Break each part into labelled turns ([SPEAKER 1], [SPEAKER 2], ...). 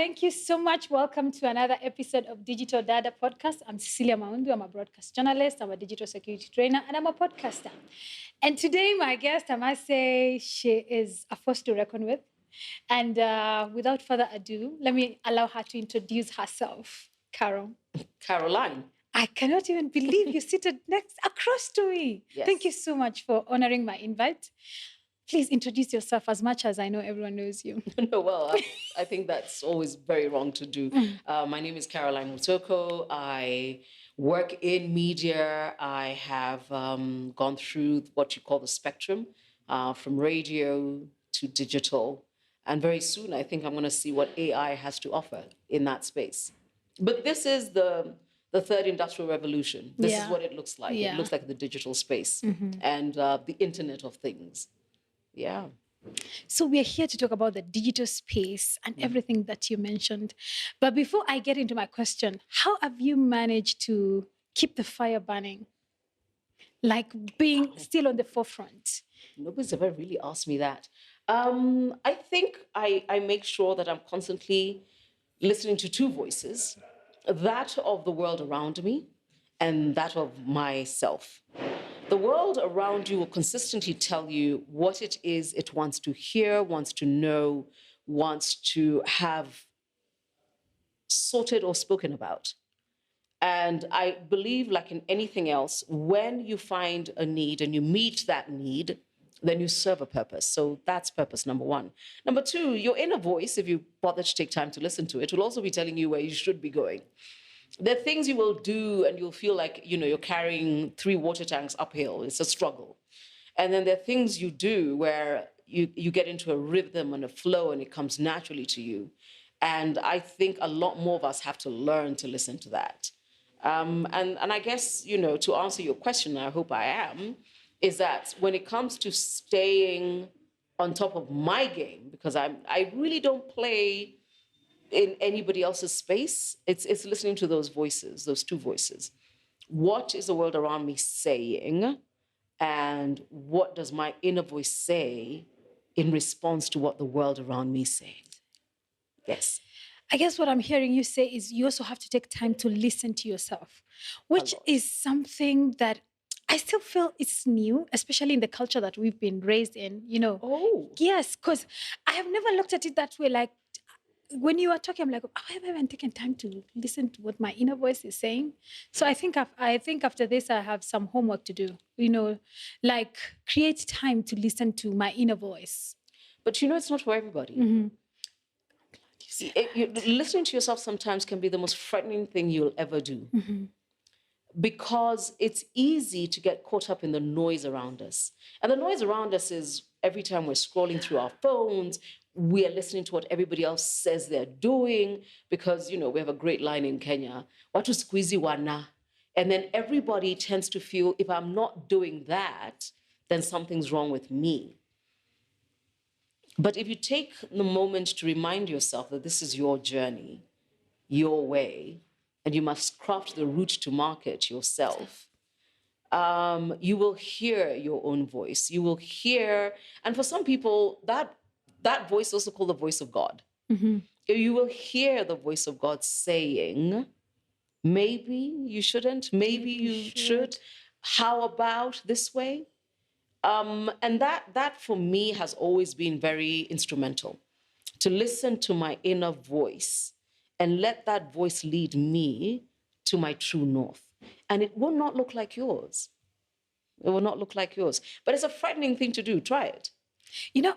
[SPEAKER 1] Thank you so much. Welcome to another episode of Digital Data Podcast. I'm Cecilia Maundu. I'm a broadcast journalist. I'm a digital security trainer, and I'm a podcaster. And today, my guest, I must say, she is a force to reckon with. And without further ado, let me allow her to introduce herself. Carol.
[SPEAKER 2] Caroline.
[SPEAKER 1] I cannot even believe you seated across to me.
[SPEAKER 2] Yes.
[SPEAKER 1] Thank you so much for honoring my invite. Please introduce yourself as much as I know everyone knows you.
[SPEAKER 2] No, well, I think that's always very wrong to do. My name is Caroline Mutoko. I work in media. I have gone through what you call the spectrum, from radio to digital. And very soon, I think I'm going to see what AI has to offer in that space. But this is the third industrial revolution. This is what it looks like.
[SPEAKER 1] Yeah.
[SPEAKER 2] It looks like the digital space and the Internet of Things. Yeah.
[SPEAKER 1] So we're here to talk about the digital space and everything that you mentioned. But before I get into my question, how have you managed to keep the fire burning? Like being still on the forefront?
[SPEAKER 2] Nobody's ever really asked me that. I think I make sure that I'm constantly listening to two voices, that of the world around me and that of myself. The world around you will consistently tell you what it is it wants to hear, wants to know, wants to have sorted or spoken about. And I believe, like in anything else, when you find a need and you meet that need, then you serve a purpose. So that's purpose number one. Number two, your inner voice, if you bother to take time to listen to it, will also be telling you where you should be going. There are things you will do and you'll feel like, you're carrying 3 water tanks uphill. It's a struggle. And then there are things you do where you get into a rhythm and a flow and it comes naturally to you. And I think a lot more of us have to learn to listen to that. And I guess, to answer your question, I hope I am, is that when it comes to staying on top of my game, because I really don't play in anybody else's space, it's listening to those voices, those two voices. What is the world around me saying? And what does my inner voice say in response to what the world around me says? Yes.
[SPEAKER 1] I guess what I'm hearing you say is you also have to take time to listen to yourself, which is something that I still feel it's new, especially in the culture that we've been raised in,
[SPEAKER 2] Oh.
[SPEAKER 1] Yes, because I have never looked at it that way. Like when you are talking, I'm like, oh, I haven't even taken time to listen to what my inner voice is saying. So I think after this, I have some homework to do, like create time to listen to my inner voice.
[SPEAKER 2] But it's not for everybody. Listening to yourself sometimes can be the most frightening thing you'll ever do. Because it's easy to get caught up in the noise around us. And the noise around us is every time we're scrolling through our phones, we are listening to what everybody else says they're doing, because, we have a great line in Kenya, watu squeezy wana. And then everybody tends to feel, if I'm not doing that, then something's wrong with me. But if you take the moment to remind yourself that this is your journey, your way, and you must craft the route to market yourself, you will hear your own voice. You will hear, and for some people, that voice is also called the voice of God. You will hear the voice of God saying, maybe you shouldn't, maybe you should. How about this way? And that for me has always been very instrumental, to listen to my inner voice and let that voice lead me to my true north. And it will not look like yours. It will not look like yours. But it's a frightening thing to do. Try it.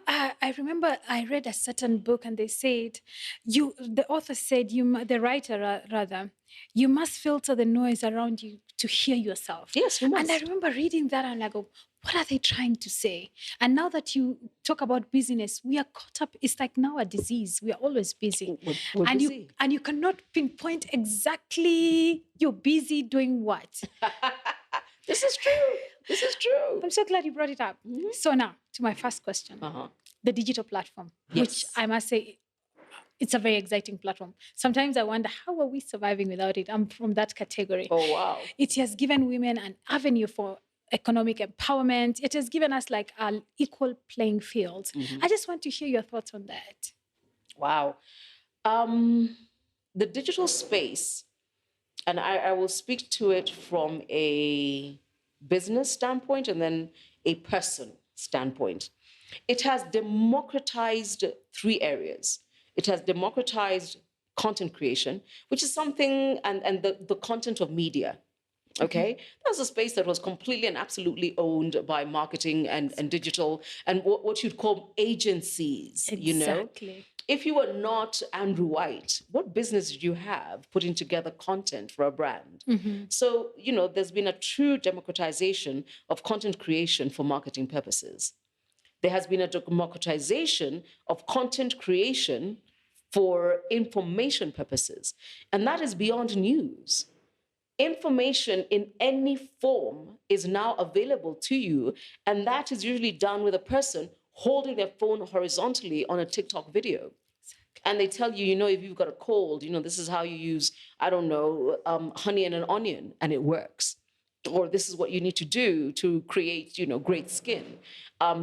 [SPEAKER 1] I remember I read a certain book and they said, the author said, the writer rather, you must filter the noise around you to hear yourself.
[SPEAKER 2] Yes, you must.
[SPEAKER 1] And I remember reading that and I go, what are they trying to say? And now that you talk about busyness, we are caught up. It's like now a disease. We are always busy.
[SPEAKER 2] We're busy.
[SPEAKER 1] You cannot pinpoint exactly you're busy doing what.
[SPEAKER 2] This is true.
[SPEAKER 1] I'm so glad you brought it up. So now, to my first question. The digital platform, which I must say, it's a very exciting platform. Sometimes I wonder, how are we surviving without it? I'm from that category.
[SPEAKER 2] Oh, wow.
[SPEAKER 1] It has given women an avenue for economic empowerment. It has given us like an equal playing field. I just want to hear your thoughts on that.
[SPEAKER 2] Wow. The digital space, and I will speak to it from a business standpoint and then a person standpoint. It has democratized three areas. It has democratized content creation, which is something, and the content of media. Okay, that's a space that was completely and absolutely owned by marketing and digital and what you'd call agencies.
[SPEAKER 1] Exactly.
[SPEAKER 2] If you were not Andrew White, what business did you have putting together content for a brand? So, there's been a true democratization of content creation for marketing purposes. There has been a democratization of content creation for information purposes. And that is beyond news. Information in any form is now available to you, and that is usually done with a person holding their phone horizontally on a TikTok video. And they tell you, if you've got a cold, this is how you use, I don't know, honey and an onion, and it works. Or this is what you need to do to create, great skin.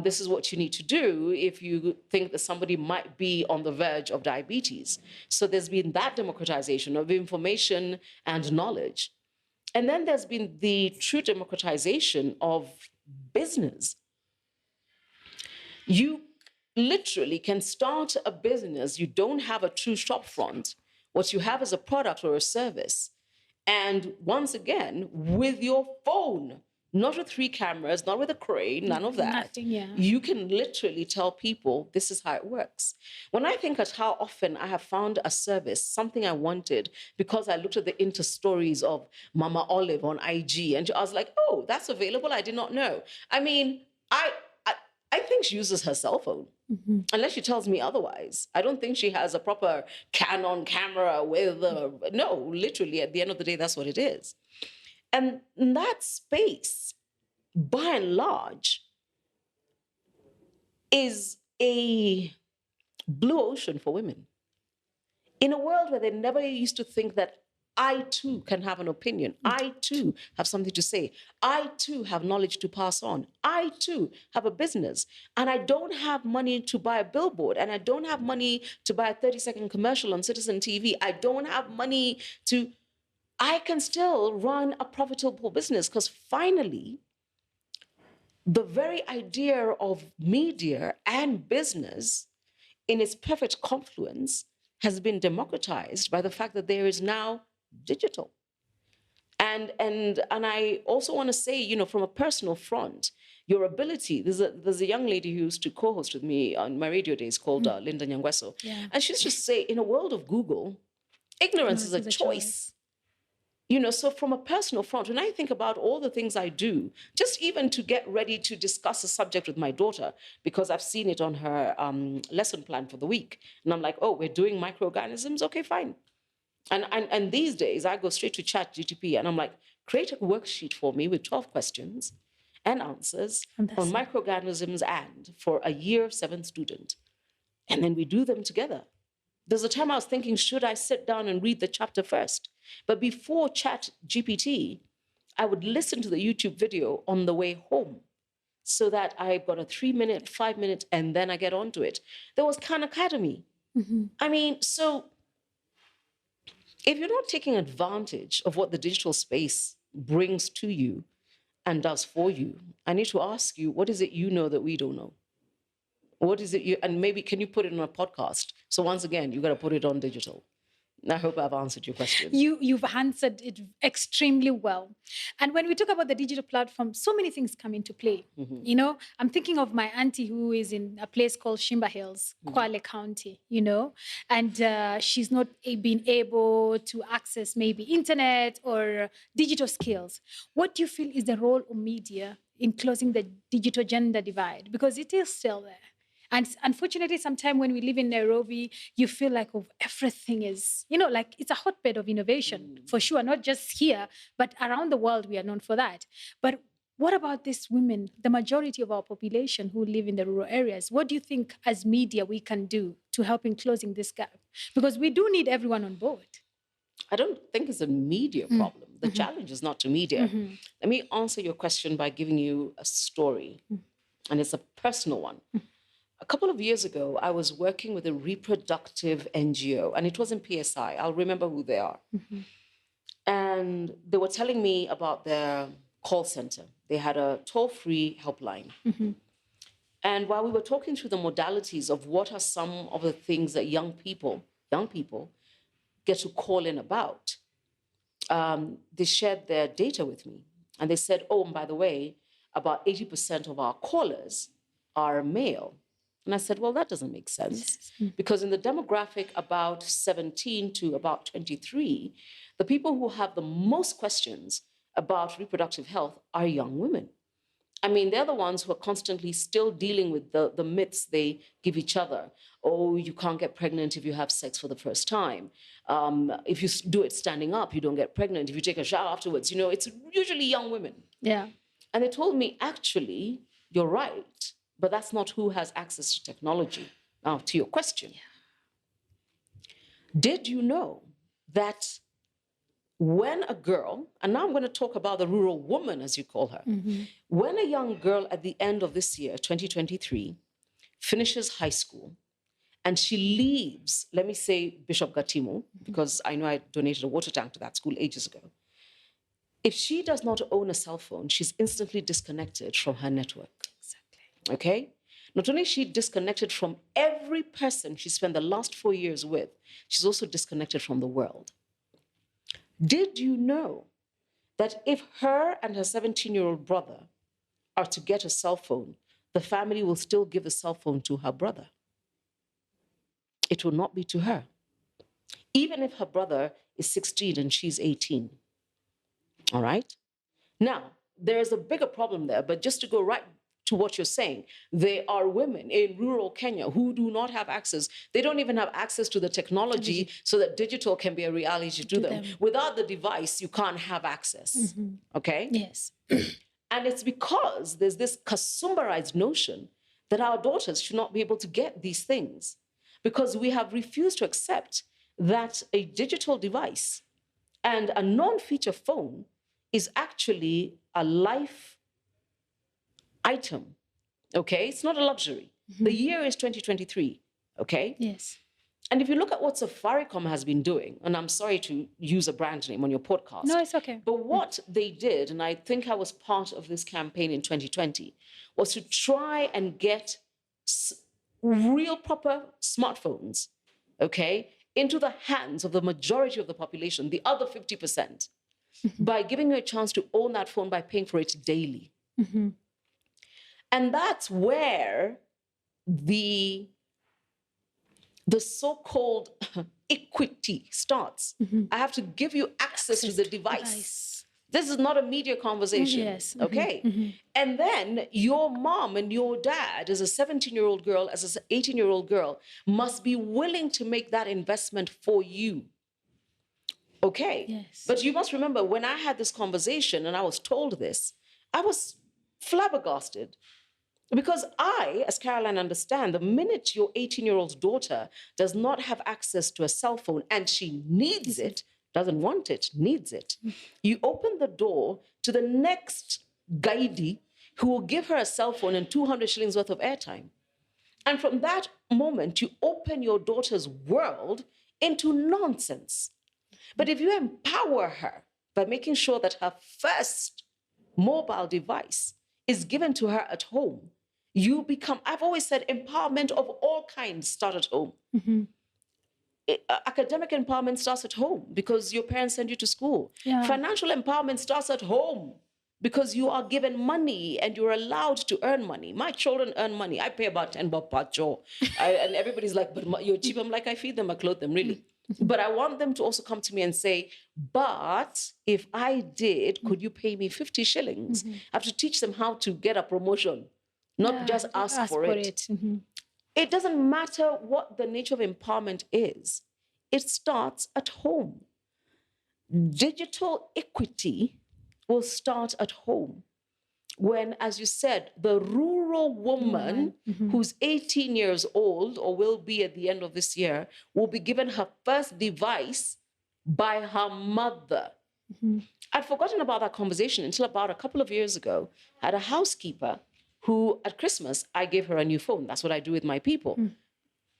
[SPEAKER 2] This is what you need to do if you think that somebody might be on the verge of diabetes. So there's been that democratization of information and knowledge. And then there's been the true democratization of business. You literally can start a business. You don't have a true shop front. What you have is a product or a service. And once again, with your phone, not with 3 cameras, not with a crane, none of that.
[SPEAKER 1] Nothing, yeah.
[SPEAKER 2] You can literally tell people this is how it works. When I think at how often I have found a service, something I wanted, because I looked at the Insta stories of Mama Olive on IG, and I was like, oh, that's available. I did not know. I mean, I think she uses her cell phone, unless she tells me otherwise. I don't think she has a proper Canon camera with, no, literally at the end of the day, that's what it is. And that space, by and large, is a blue ocean for women. In a world where they never used to think that I too can have an opinion. I too have something to say. I too have knowledge to pass on. I too have a business. And I don't have money to buy a billboard. And I don't have money to buy a 30-second commercial on Citizen TV. I don't have money to... I can still run a profitable business, because finally, the very idea of media and business in its perfect confluence has been democratized by the fact that there is now digital. And I also want to say, from a personal front, your ability, there's a young lady who used to co-host with me on my radio days called Linda Nyangweso.
[SPEAKER 1] Yeah.
[SPEAKER 2] And she used to say, in a world of Google, ignorance is a choice. So from a personal front, when I think about all the things I do, just even to get ready to discuss a subject with my daughter, because I've seen it on her lesson plan for the week. And I'm like, oh, we're doing microorganisms? Okay, fine. And these days, I go straight to ChatGPT and I'm like, create a worksheet for me with 12 questions and answers on microorganisms and for a year 7 student. And then we do them together. There's a time I was thinking, should I sit down and read the chapter first? But before ChatGPT, I would listen to the YouTube video on the way home so that I've got a 3-minute, 5-minute, and then I get onto it. There was Khan Academy. I mean, so if you're not taking advantage of what the digital space brings to you and does for you, I need to ask you, what is it you know that we don't know? What is it and maybe can you put it on a podcast? So once again, you got to put it on digital. I hope I've answered your question.
[SPEAKER 1] You've answered it extremely well. And when we talk about the digital platform, so many things come into play. I'm thinking of my auntie who is in a place called Shimba Hills, Kwale County, and she's not being able to access maybe internet or digital skills. What do you feel is the role of media in closing the digital gender divide? Because it is still there. And unfortunately, sometimes when we live in Nairobi, you feel like everything is, like it's a hotbed of innovation, for sure, not just here, but around the world, we are known for that. But what about these women, the majority of our population who live in the rural areas? What do you think as media we can do to help in closing this gap? Because we do need everyone on board.
[SPEAKER 2] I don't think it's a media problem. The challenge is not to media. Let me answer your question by giving you a story, and it's a personal one. a couple of years ago, I was working with a reproductive NGO, and it was in PSI. I'll remember who they are. And they were telling me about their call center. They had a toll-free helpline. And while we were talking through the modalities of what are some of the things that young people get to call in about, they shared their data with me. And they said, oh, and by the way, about 80% of our callers are male. And I said, well, that doesn't make sense. Because in the demographic about 17 to about 23, the people who have the most questions about reproductive health are young women. I mean, they're the ones who are constantly still dealing with the myths they give each other. Oh, you can't get pregnant if you have sex for the first time. If you do it standing up, you don't get pregnant. If you take a shower afterwards, it's usually young women.
[SPEAKER 1] Yeah.
[SPEAKER 2] And they told me, actually, you're right, but that's not who has access to technology. Now, to your question, did you know that when a girl, and now I'm going to talk about the rural woman, as you call her, when a young girl at the end of this year, 2023, finishes high school and she leaves, let me say Bishop Gatimo, because I know I donated a water tank to that school ages ago. If she does not own a cell phone, she's instantly disconnected from her network. Exactly. Okay? Not only is she disconnected from every person she spent the last 4 years with, she's also disconnected from the world. Did you know that if her and her 17-year-old brother are to get a cell phone, the family will still give the cell phone to her brother? It will not be to her. Even if her brother is 16 and she's 18. All right? Now, there's a bigger problem there, but just to go right to what you're saying, there are women in rural Kenya who do not have access. They don't even have access to the technology so that digital can be a reality to them. Without the device, you can't have access. Okay?
[SPEAKER 1] Yes.
[SPEAKER 2] And it's because there's this Kasumbarized notion that our daughters should not be able to get these things because we have refused to accept that a digital device and a non-feature phone is actually a life item, okay? It's not a luxury. The year is 2023, okay?
[SPEAKER 1] Yes.
[SPEAKER 2] And if you look at what Safaricom has been doing, and I'm sorry to use a brand name on your podcast.
[SPEAKER 1] No, it's okay.
[SPEAKER 2] But what they did, and I think I was part of this campaign in 2020, was to try and get real proper smartphones, okay, into the hands of the majority of the population, the other 50%, by giving you a chance to own that phone by paying for it daily. And that's where the so-called equity starts. I have to give you access to the device. This is not a media conversation.
[SPEAKER 1] Yes.
[SPEAKER 2] Okay? And then your mom and your dad, as a 17-year-old girl, as an 18-year-old girl, must be willing to make that investment for you. Okay?
[SPEAKER 1] Yes.
[SPEAKER 2] But you must remember, when I had this conversation and I was told this, I was flabbergasted. Because I, as Caroline, understand the minute your 18-year-old daughter does not have access to a cell phone and she needs it, doesn't want it, needs it, you open the door to the next guidey who will give her a cell phone and 200 shillings worth of airtime. And from that moment, you open your daughter's world into nonsense. But if you empower her by making sure that her first mobile device is given to her at home, you become, I've always said, empowerment of all kinds start at home. Academic empowerment starts at home because your parents send you to school. Financial empowerment starts at home because you are given money and you're allowed to earn money. My children earn money. I pay about 10 bob per chore. And everybody's like, but you're cheap. I'm like, I feed them, I clothe them, really. But I want them to also come to me and say, but if I did, could you pay me 50 shillings? I have to teach them how to get a promotion, not just ask for it. It doesn't matter what the nature of empowerment is. It starts at home. Digital equity will start at home. When, as you said, the rural woman who's 18 years old or will be at the end of this year will be given her first device by her mother. I'd forgotten about that conversation until about a couple of years ago. I had a housekeeper who at Christmas, I gave her a new phone. That's what I do with my people.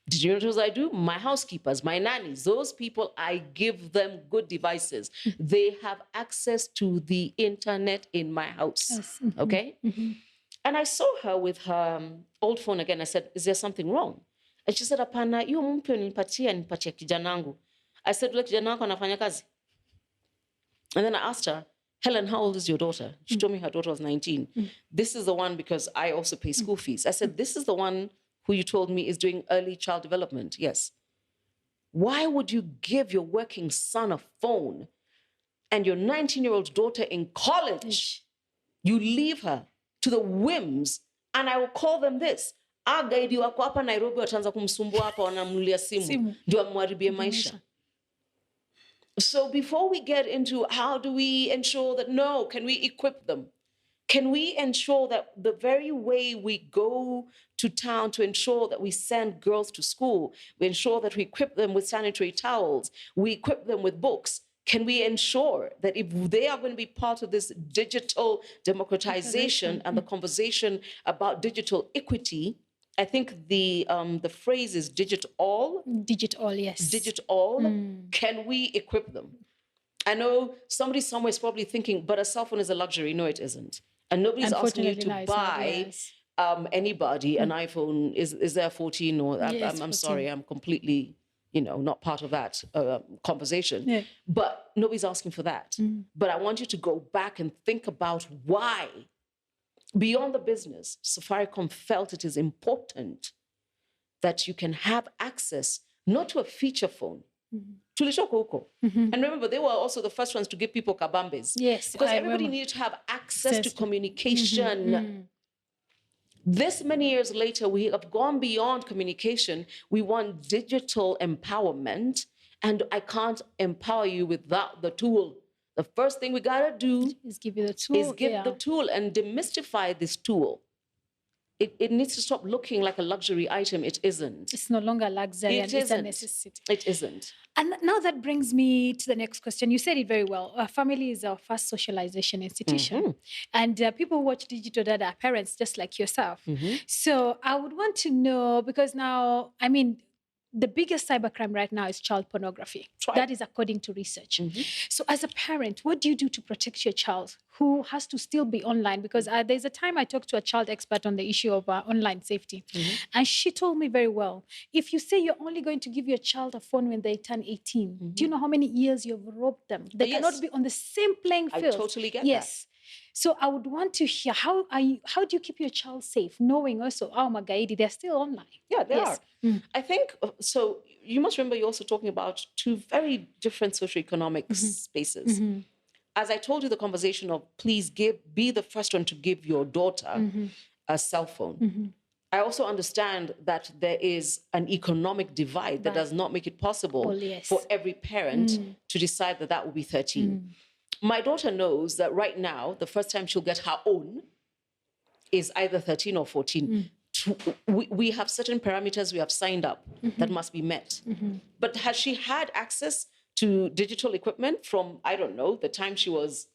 [SPEAKER 2] Did you notice I do? My housekeepers, my nannies, those people, I give them good devices. They have access to the internet in my house.
[SPEAKER 1] Yes.
[SPEAKER 2] Okay? And I saw her with her old phone again. I said, is there something wrong? And she said, apana, hiyo mpya nipatia kijanangu. I said, look, kijanangu anafanya kazi. And then I asked her, Helen, how old is your daughter? She told me her daughter was 19. This is the one, because I also pay school fees. I said, this is the one who you told me is doing early child development. Yes. Why would you give your working son a phone and your 19-year-old daughter in college? You leave her to the whims, and I will call them this. Agaidi wako hapa Nairobi wataanza kumsumbua hapa wanamnulia simu ndio amharibie maisha. So before we get into how do we ensure that, no, can we equip them? Can we ensure that the very way we go to town to ensure that we send girls to school, we ensure that we equip them with sanitary towels, we equip them with books, can we ensure that if they are going to be part of this digital democratization and the conversation about digital equity, I think the phrase is digital.
[SPEAKER 1] Digital, yes.
[SPEAKER 2] Digital. Can we equip them? I know somebody somewhere is probably thinking, but a cell phone is a luxury. No, it isn't. And nobody's asking you to buy anybody an iPhone. Is there 14 or
[SPEAKER 1] Yes,
[SPEAKER 2] I'm
[SPEAKER 1] 14.
[SPEAKER 2] sorry, I'm completely, not part of that conversation. Yeah. But nobody's asking for that. But I want you to go back and think about why. Beyond the business, Safaricom felt it is important that you can have access not to a feature phone. And remember, they were also the first ones to give people kabambes.
[SPEAKER 1] Yes.
[SPEAKER 2] Because everybody needed to have access to communication. This many years later, we have gone beyond communication. We want digital empowerment, and I can't empower you without the tool. The first thing we gotta do
[SPEAKER 1] is give you the tool.
[SPEAKER 2] Is give the tool and demystify this tool. It needs to stop looking like a luxury item. It isn't.
[SPEAKER 1] It's no longer a luxury. It's a necessity.
[SPEAKER 2] It isn't.
[SPEAKER 1] And now that brings me to the next question. You said it very well. Our family is our first socialization institution. And people who watch Digital Dada are parents just like yourself. So I would want to know, because now, the biggest cybercrime right now is child pornography. That is according to research. So as a parent, what do you do to protect your child who has to still be online? Because there's a time I talked to a child expert on the issue of online safety. And she told me very well, if you say you're only going to give your child a phone when they turn 18, do you know how many years you've robbed them? They cannot be on the same playing field.
[SPEAKER 2] I totally get that.
[SPEAKER 1] So I would want to hear, how do you keep your child safe, knowing also, magaidi, they're still online?
[SPEAKER 2] Yeah, they are. I think, so you must remember you're also talking about two very different socioeconomic spaces. As I told you, the conversation of please be the first one to give your daughter a cell phone. I also understand that there is an economic divide that does not make it possible for every parent to decide that will be 13. My daughter knows that right now, the first time she'll get her own is either 13 or 14. We have certain parameters we have signed up that must be met. But has she had access to digital equipment from, I don't know, the time she was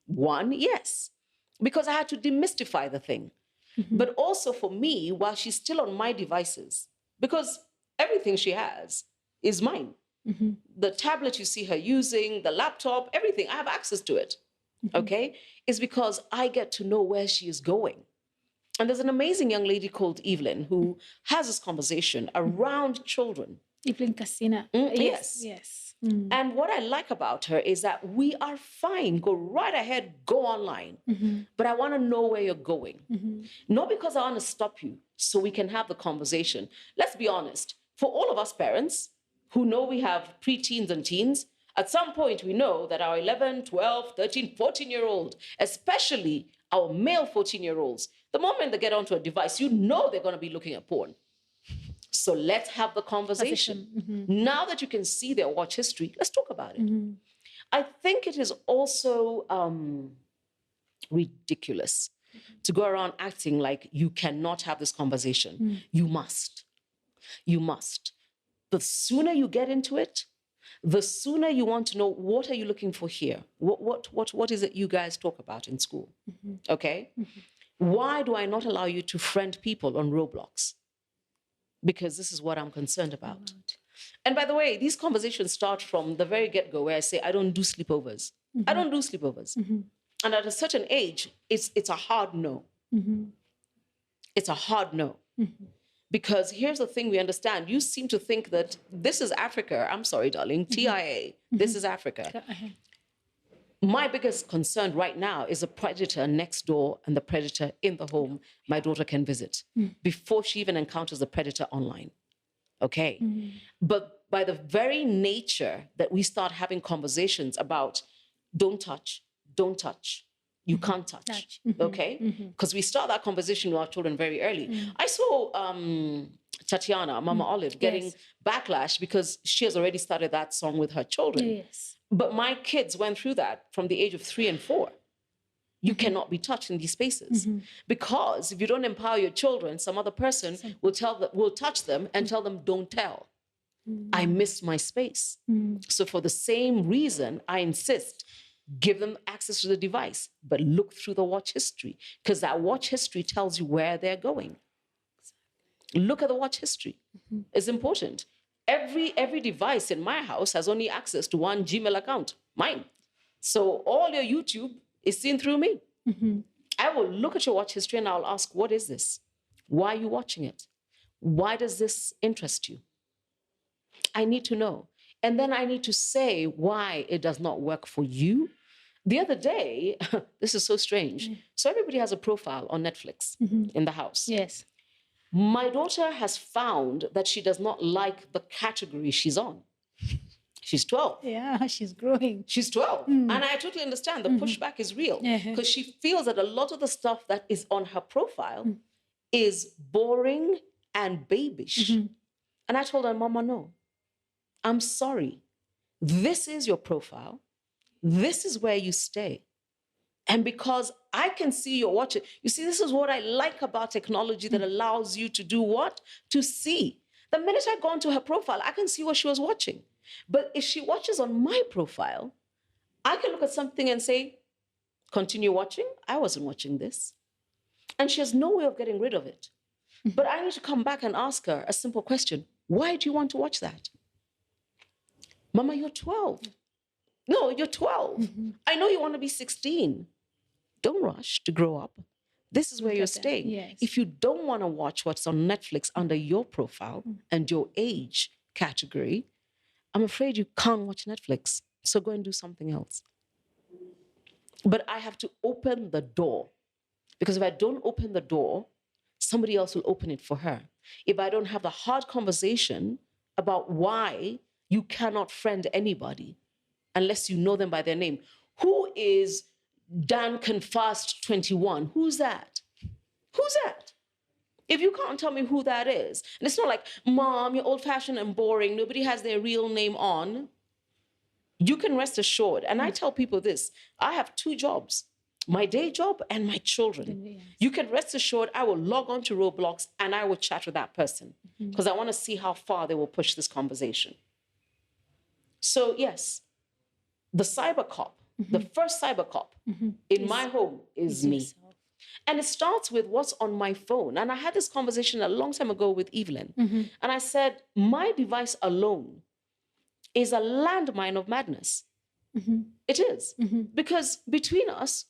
[SPEAKER 2] 1? Yes, because I had to demystify the thing. But also for me, while she's still on my devices, because everything she has is mine. The tablet you see her using, the laptop, everything, I have access to it, okay? It's because I get to know where she is going. And there's an amazing young lady called Evelyn who has this conversation around children.
[SPEAKER 1] Evelyn Casina.
[SPEAKER 2] Yes. And what I like about her is that we are fine, go right ahead, go online. But I want to know where you're going. Not because I want to stop you, so we can have the conversation. Let's be honest, for all of us parents, who know we have preteens and teens, at some point we know that our 11, 12, 13, 14-year-old, especially our male 14-year-olds, the moment they get onto a device, you know they're going to be looking at porn. So let's have the conversation. Now that you can see their watch history, let's talk about it. I think it is also ridiculous to go around acting like you cannot have this conversation. You must. You must. The sooner you get into it, the sooner you want to know, what are you looking for here? What is it you guys talk about in school? Okay? Why do I not allow you to friend people on Roblox? Because this is what I'm concerned about. And by the way, these conversations start from the very get-go where I say, I don't do sleepovers. I don't do sleepovers. And at a certain age, it's a hard no. It's a hard no. Because here's the thing we understand. You seem to think that this is Africa. I'm sorry, darling, TIA. This is Africa. My biggest concern right now is the predator next door and the predator in the home my daughter can visit before she even encounters the predator online. Okay? But by the very nature that we start having conversations about don't touch, you can't touch. Okay? Because we start that conversation with our children very early. I saw Tatiana, Mama Olive, getting backlash because she has already started that song with her children. But my kids went through that from the age of 3 and 4. You cannot be touched in these spaces. Because if you don't empower your children, some other person will touch them and tell them, don't tell. I missed my space. So for the same reason, I insist, give them access to the device, but look through the watch history, because that watch history tells you where they're going. Look at the watch history. It's important. Every device in my house has only access to one Gmail account, mine. So all your YouTube is seen through me. I will look at your watch history and I'll ask, what is this? Why are you watching it? Why does this interest you? I need to know. And then I need to say why it does not work for you. The other day, this is so strange. So everybody has a profile on Netflix in the house.
[SPEAKER 1] Yes.
[SPEAKER 2] My daughter has found that she does not like the category she's on. She's 12.
[SPEAKER 1] Yeah, she's growing.
[SPEAKER 2] She's 12. And I totally understand the pushback is real because she feels that a lot of the stuff that is on her profile is boring and babyish. And I told her, Mama, no, I'm sorry. This is your profile. This is where you stay. And because I can see you're watching, you see, this is what I like about technology that allows you to do what? To see. The minute I go onto her profile, I can see what she was watching. But if she watches on my profile, I can look at something and say, continue watching. I wasn't watching this. And she has no way of getting rid of it. But I need to come back and ask her a simple question. Why do you want to watch that? Mama, you're 12. No, you're 12. I know you want to be 16. Don't rush to grow up. This is where you're staying.
[SPEAKER 1] Yes.
[SPEAKER 2] If you don't want to watch what's on Netflix under your profile and your age category, I'm afraid you can't watch Netflix. So go and do something else. But I have to open the door. Because if I don't open the door, somebody else will open it for her. If I don't have the hard conversation about why you cannot friend anybody unless you know them by their name. Who is Dan Confast 21? Who's that? Who's that? If you can't tell me who that is, and it's not like, Mom, you're old-fashioned and boring, nobody has their real name on, you can rest assured. And I tell people this, I have 2 jobs, my day job and my children.
[SPEAKER 1] Yes.
[SPEAKER 2] You can rest assured I will log on to Roblox and I will chat with that person because I want to see how far they will push this conversation. So yes, the cyber cop, the first cyber cop in my home is me.
[SPEAKER 1] Yourself.
[SPEAKER 2] And it starts with what's on my phone. And I had this conversation a long time ago with Evelyn. And I said, my device alone is a landmine of madness. It is. Because between us,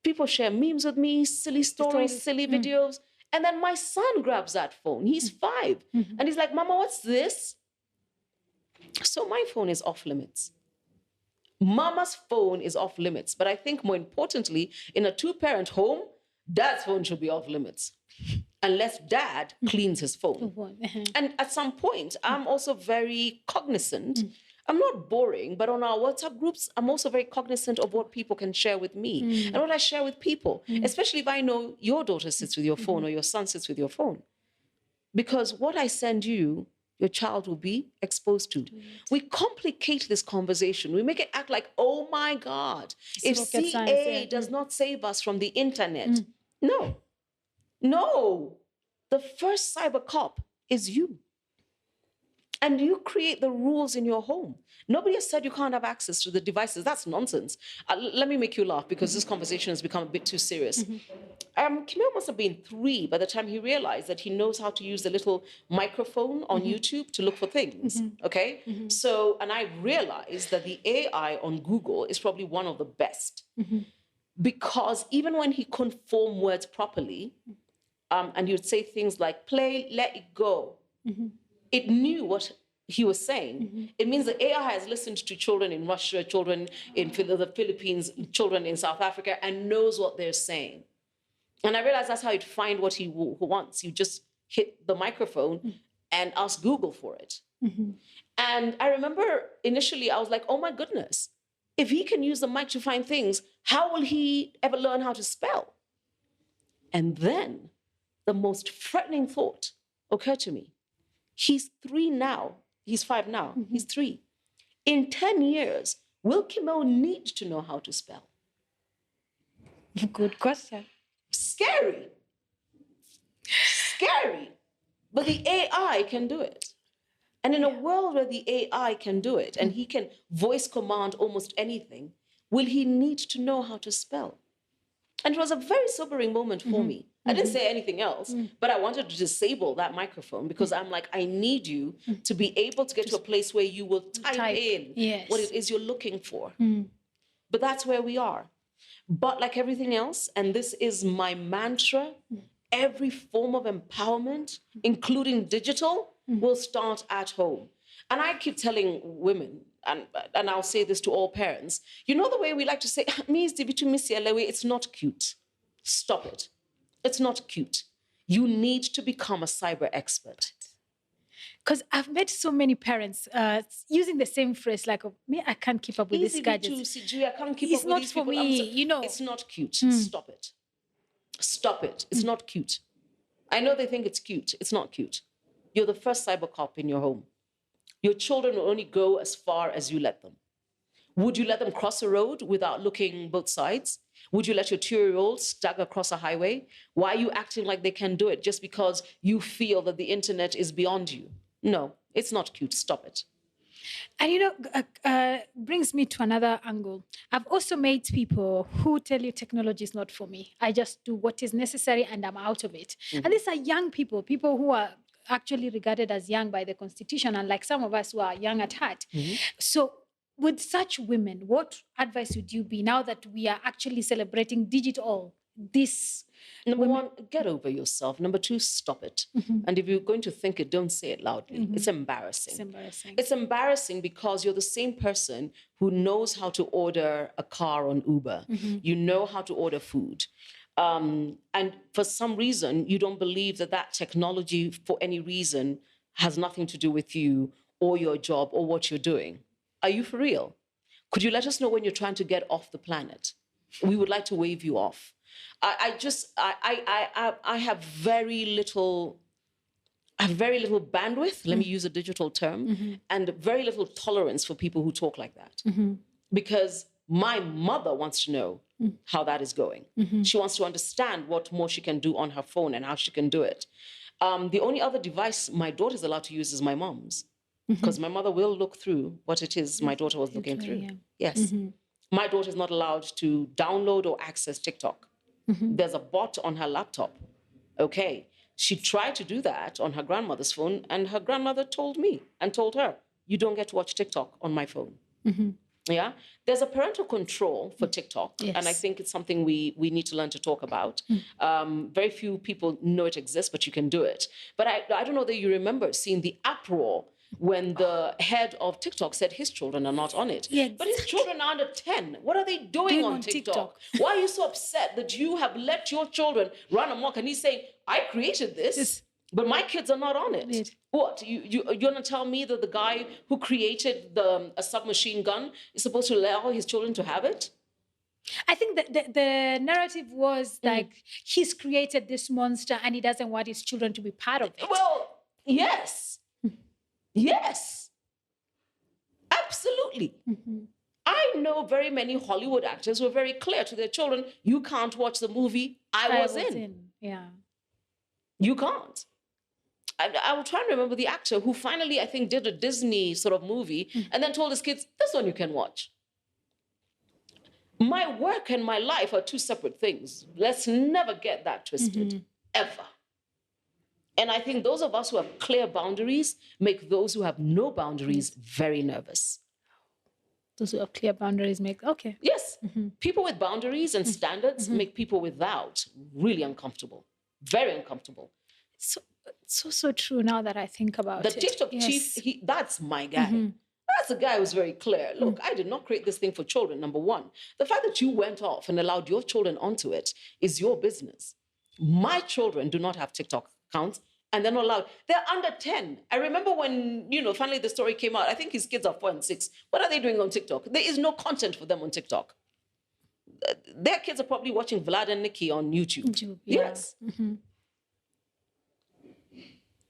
[SPEAKER 2] people share memes with me, silly stories, silly videos. And then my son grabs that phone. He's 5. And he's like, Mama, what's this? So my phone is off limits. Mama's phone is off limits. But I think more importantly, in a 2-parent home, Dad's phone should be off limits. Unless Dad cleans his phone. And at some point, I'm also very cognizant. I'm not boring, but on our WhatsApp groups, I'm also very cognizant of what people can share with me and what I share with people, especially if I know your daughter sits with your phone or your son sits with your phone. Because what I send you, your child will be exposed to. We complicate this conversation. We make it act like, oh my God, if CA does not save us from the internet. No, no. The first cyber cop is you. And you create the rules in your home. Nobody has said you can't have access to the devices. That's nonsense. Let me make you laugh because this conversation has become a bit too serious. Kimil must have been 3 by the time he realized that he knows how to use the little microphone on YouTube to look for things, okay? So, and I realized that the AI on Google is probably one of the best because even when he couldn't form words properly, and he would say things like, play, let it go, it knew what he was saying. It means the AI has listened to children in Russia, children in the Philippines, children in South Africa, and knows what they're saying. And I realized that's how you'd find what he wants. You just hit the microphone and ask Google for it. And I remember initially I was like, oh my goodness, if he can use the mic to find things, how will he ever learn how to spell? And then the most frightening thought occurred to me. He's 3 now. He's 5 now. He's 3. In 10 years, will Kimel need to know how to spell?
[SPEAKER 1] Good question.
[SPEAKER 2] Scary. Scary. But the AI can do it. And in a world where the AI can do it and he can voice command almost anything, will he need to know how to spell? And it was a very sobering moment for me. I didn't say anything else, but I wanted to disable that microphone because I'm like, I need you to be able to get to a place where you will type in what it is you're looking for. But that's where we are. But like everything else, and this is my mantra, every form of empowerment, including digital, will start at home. And I keep telling women, and I'll say this to all parents, you know the way we like to say, it's not cute. Stop it. It's not cute. You need to become a cyber expert.
[SPEAKER 1] Because I've met so many parents using the same phrase, like, me, I can't keep up with this gadget.
[SPEAKER 2] I can't keep up with these people.
[SPEAKER 1] It's not for me, you know.
[SPEAKER 2] It's not cute. Stop it. Stop it. It's not cute. I know they think it's cute. It's not cute. You're the first cyber cop in your home. Your children will only go as far as you let them. Would you let them cross a road without looking both sides? Would you let your 2-year-old stagger across a highway? Why are you acting like they can do it just because you feel that the internet is beyond you? No, it's not cute. Stop it.
[SPEAKER 1] And you know, brings me to another angle. I've also met people who tell you technology is not for me. I just do what is necessary and I'm out of it. And these are young people who are actually regarded as young by the Constitution, unlike some of us who are young at heart. So with such women, what advice would you be now that we are actually celebrating digital?
[SPEAKER 2] Number 1, get over yourself. Number 2, stop it. And if you're going to think it, don't say it loudly. It's embarrassing.
[SPEAKER 1] It's embarrassing.
[SPEAKER 2] It's embarrassing because you're the same person who knows how to order a car on Uber. You know how to order food. And for some reason, you don't believe that technology, for any reason, has nothing to do with you or your job or what you're doing. Are you for real? Could you let us know when you're trying to get off the planet? We would like to wave you off. I have very little bandwidth, let me use a digital term, and very little tolerance for people who talk like that. Because my mother wants to know how that is going. She wants to understand what more she can do on her phone and how she can do it. The only other device my daughter is allowed to use is my mom's, because my mother will look through what it is my daughter was looking through. Yes. My daughter is not allowed to download or access TikTok. There's a bot on her laptop. Okay. She tried to do that on her grandmother's phone, and her grandmother told me and told her, you don't get to watch TikTok on my phone. Yeah. There's a parental control for TikTok. And I think it's something we need to learn to talk about. Very few people know it exists, but you can do it. But I don't know that you remember seeing the uproar when the head of TikTok said his children are not on it. But his children are under 10. What are they doing on TikTok? Why are you so upset that you have let your children run amok? And he's saying, I created this, but my kids are not on it. What? You're going to tell me that the guy who created a submachine gun is supposed to allow his children to have it?
[SPEAKER 1] I think that the narrative was like, he's created this monster and he doesn't want his children to be part of it.
[SPEAKER 2] Well, yes. Yes. Absolutely. I know very many Hollywood actors who are very clear to their children, you can't watch the movie I was in.
[SPEAKER 1] Yeah.
[SPEAKER 2] You can't. I will try and remember the actor who finally, I think, did a Disney sort of movie and then told his kids, this one you can watch. My work and my life are two separate things. Let's never get that twisted, ever. And I think those of us who have clear boundaries make those who have no boundaries very nervous.
[SPEAKER 1] Those who have clear boundaries make, okay.
[SPEAKER 2] Yes. People with boundaries and standards make people without really uncomfortable, very uncomfortable.
[SPEAKER 1] So true now that I think about it.
[SPEAKER 2] The TikTok chief, that's my guy. That's a guy who's very clear. Look, I did not create this thing for children, number one. The fact that you went off and allowed your children onto it is your business. My children do not have TikTok accounts, and they're not allowed. They're under 10. I remember when, finally the story came out. I think his kids are 4 and 6. What are they doing on TikTok? There is no content for them on TikTok. Their kids are probably watching Vlad and Nikki on YouTube. Yes.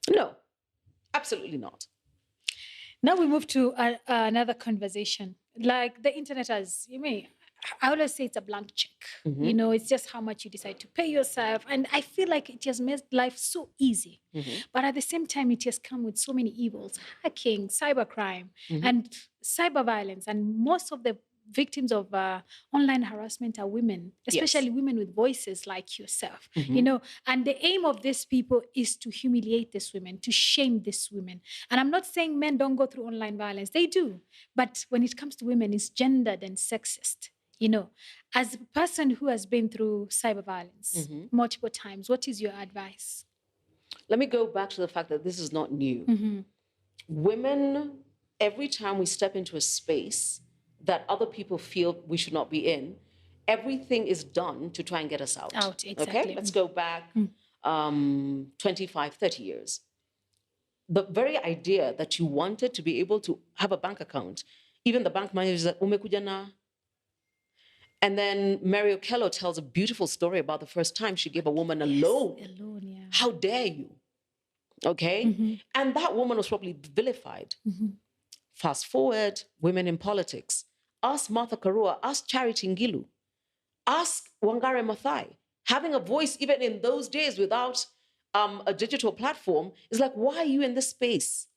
[SPEAKER 2] No, absolutely not.
[SPEAKER 1] Now we move to another conversation. Like the internet I always say it's a blank check. It's just how much you decide to pay yourself. And I feel like it has made life so easy. But at the same time, it has come with so many evils, hacking, cybercrime, and cyber violence. And most of the victims of online harassment are women, especially women with voices like yourself, and the aim of these people is to humiliate these women, to shame these women. And I'm not saying men don't go through online violence, they do. But when it comes to women, it's gendered and sexist. As a person who has been through cyber violence multiple times, what is your advice?
[SPEAKER 2] Let me go back to the fact that this is not new. Women, every time we step into a space that other people feel we should not be in, everything is done to try and get us out.
[SPEAKER 1] Exactly.
[SPEAKER 2] Okay, let's go back 25, 30 years. The very idea that you wanted to be able to have a bank account, even the bank manager said, umekuja na. And then Mary Okello tells a beautiful story about the first time she gave a woman a loan. How dare you? Okay? And that woman was probably vilified. Fast forward, women in politics. Ask Martha Karua, ask Charity Ngilu, ask Wangare Maathai. Having a voice even in those days without a digital platform is like, why are you in this space?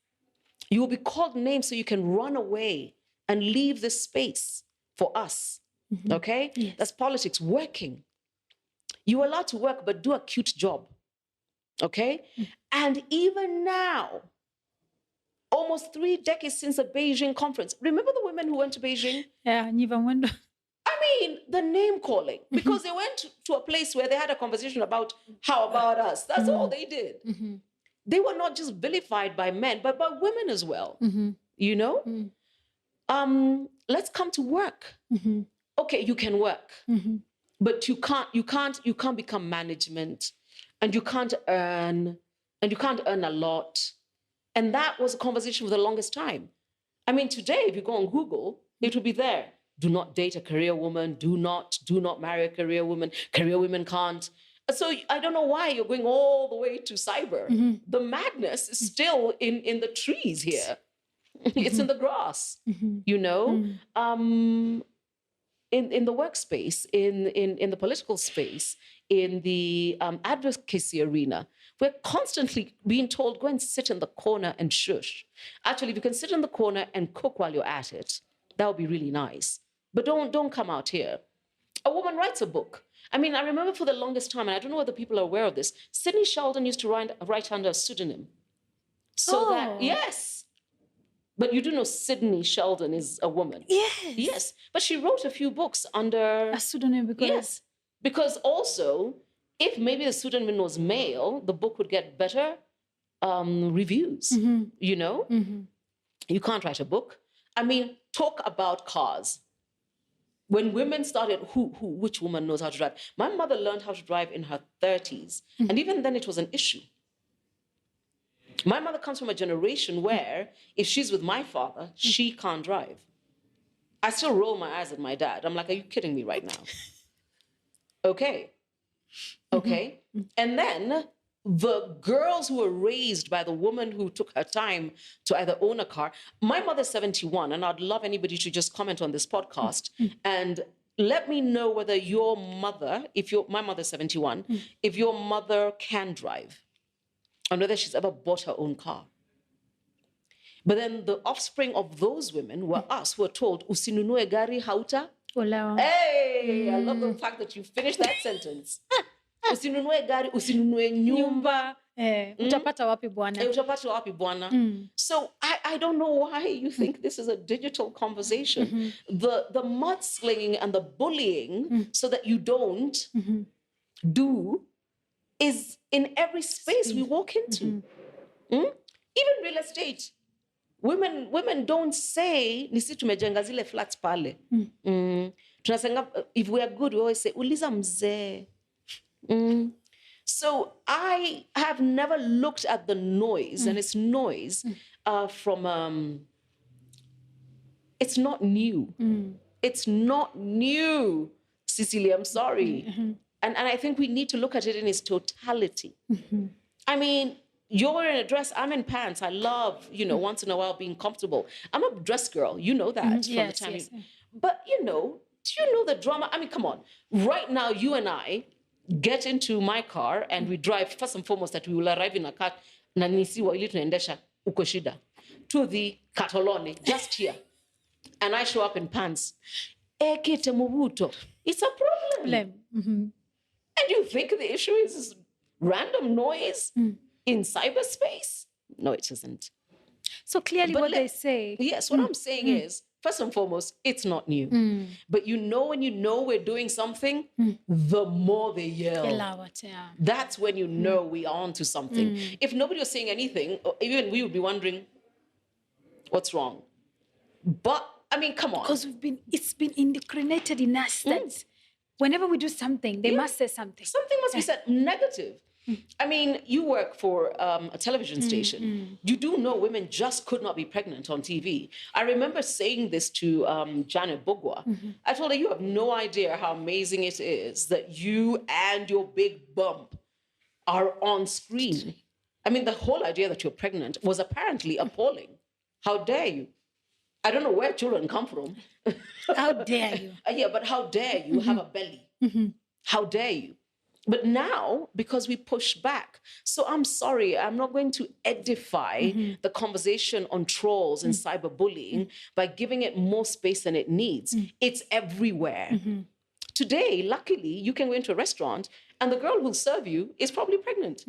[SPEAKER 2] You will be called names so you can run away and leave this space for us. Okay?
[SPEAKER 1] Yes.
[SPEAKER 2] That's politics working. You're allowed to work, but do a cute job. Okay? And even now, almost 3 decades since the Beijing conference. Remember the women who went to Beijing?
[SPEAKER 1] Yeah,
[SPEAKER 2] I mean, the name calling. Because they went to a place where they had a conversation about how about us. That's all they did. They were not just vilified by men, but by women as well. Let's come to work. Okay, you can work. But you can't become management, and you can't earn a lot. And that was a conversation for the longest time. I mean, today, if you go on Google, it will be there. Do not date a career woman. Do not marry a career woman. Career women can't. So I don't know why you're going all the way to cyber. The madness is still in the trees here. It's in the grass, in the workspace, in the political space, in the advocacy arena. We're constantly being told, go and sit in the corner and shush. Actually, if you can sit in the corner and cook while you're at it, that would be really nice. But don't come out here. A woman writes a book. I mean, I remember for the longest time, and I don't know whether people are aware of this, Sidney Sheldon used to write under a pseudonym. Yes. But you do know Sidney Sheldon is a woman. Yes. But she wrote a few books under
[SPEAKER 1] a pseudonym because...
[SPEAKER 2] Yes. Because also, if maybe the pseudonym was male, the book would get better reviews, You can't write a book. I mean, talk about cars. When women started, which woman knows how to drive? My mother learned how to drive in her 30s. And even then it was an issue. My mother comes from a generation where if she's with my father, she can't drive. I still roll my eyes at my dad. I'm like, are you kidding me right now? Okay. And then the girls who were raised by the woman who took her time to either own a car. My mother's 71, and I'd love anybody to just comment on this podcast and let me know whether your mother, my mother's 71, if your mother can drive. and whether she's ever bought her own car. But then the offspring of those women were us, who were told, usinunue gari hauta.
[SPEAKER 1] Olewa.
[SPEAKER 2] Hey, I love the fact that you finished that sentence. Usinunue gari, usinunue nyumba.
[SPEAKER 1] Utapata wapi bwana?
[SPEAKER 2] Utapata wapi bwana. So I don't know why you think this is a digital conversation. The mudslinging and the bullying so that you don't do is in every space we walk into. Even real estate. Women don't say, nisi tumejenga zile flats pale. Tunasema, if we are good, we always say, uliza mzee. So I have never looked at the noise, and it's noise from, it's not new. It's not new, Cecilia, I'm sorry. And I think we need to look at it in its totality. I mean, you're in a dress, I'm in pants. I love, once in a while being comfortable. I'm a dress girl, you know that from the time. But, do you know the drama? I mean, come on. Right now, you and I get into my car and we drive. First and foremost, that we will arrive in a car, na nisiwa ili tunaendesha uko shida, to the Catolone, just here. And I show up in pants. It's a problem. And you think the issue is random noise in cyberspace? No, it isn't.
[SPEAKER 1] So clearly what they say.
[SPEAKER 2] Yes, what I'm saying is, first and foremost, it's not new. But when you know we're doing something, the more they yell. That's when you know we are onto something. If nobody was saying anything, even we would be wondering, what's wrong? But, I mean, come on.
[SPEAKER 1] Because it's been indoctrinated in us that whenever we do something, they must say something.
[SPEAKER 2] Something must be said negative. I mean, you work for a television station. You do know women just could not be pregnant on TV. I remember saying this to Janet Bogwa. I told her, you have no idea how amazing it is that you and your big bump are on screen. I mean, the whole idea that you're pregnant was apparently appalling. How dare you? I don't know where children come from.
[SPEAKER 1] How dare you?
[SPEAKER 2] Yeah, but how dare you have a belly? How dare you? But now, because we push back, so I'm sorry, I'm not going to edify the conversation on trolls and cyberbullying by giving it more space than it needs. It's everywhere. Today, luckily, you can go into a restaurant and the girl who'll serve you is probably pregnant.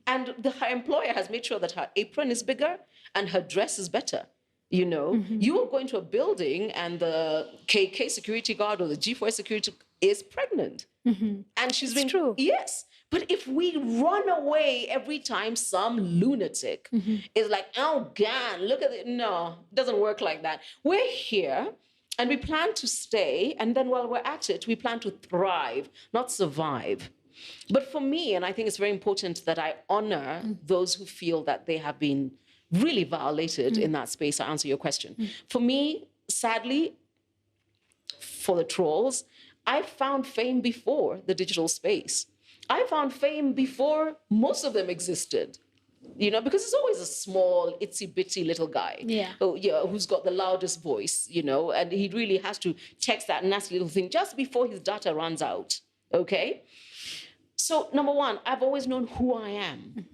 [SPEAKER 2] And her employer has made sure that her apron is bigger and her dress is better. You will go into a building and the KK security guard or the G4 security is pregnant. And she's been
[SPEAKER 1] true.
[SPEAKER 2] Yes. But if we run away every time some lunatic is like, oh God, look at it. No, it doesn't work like that. We're here and we plan to stay. And then while we're at it, we plan to thrive, not survive. But for me, and I think it's very important that I honor those who feel that they have been really violated in that space. I answer your question. For me, sadly, for the trolls, I found fame before the digital space. I found fame before most of them existed. Because it's always a small, itsy-bitsy little guy. Who's got the loudest voice, and he really has to text that nasty little thing just before his data runs out, okay? So, number one, I've always known who I am.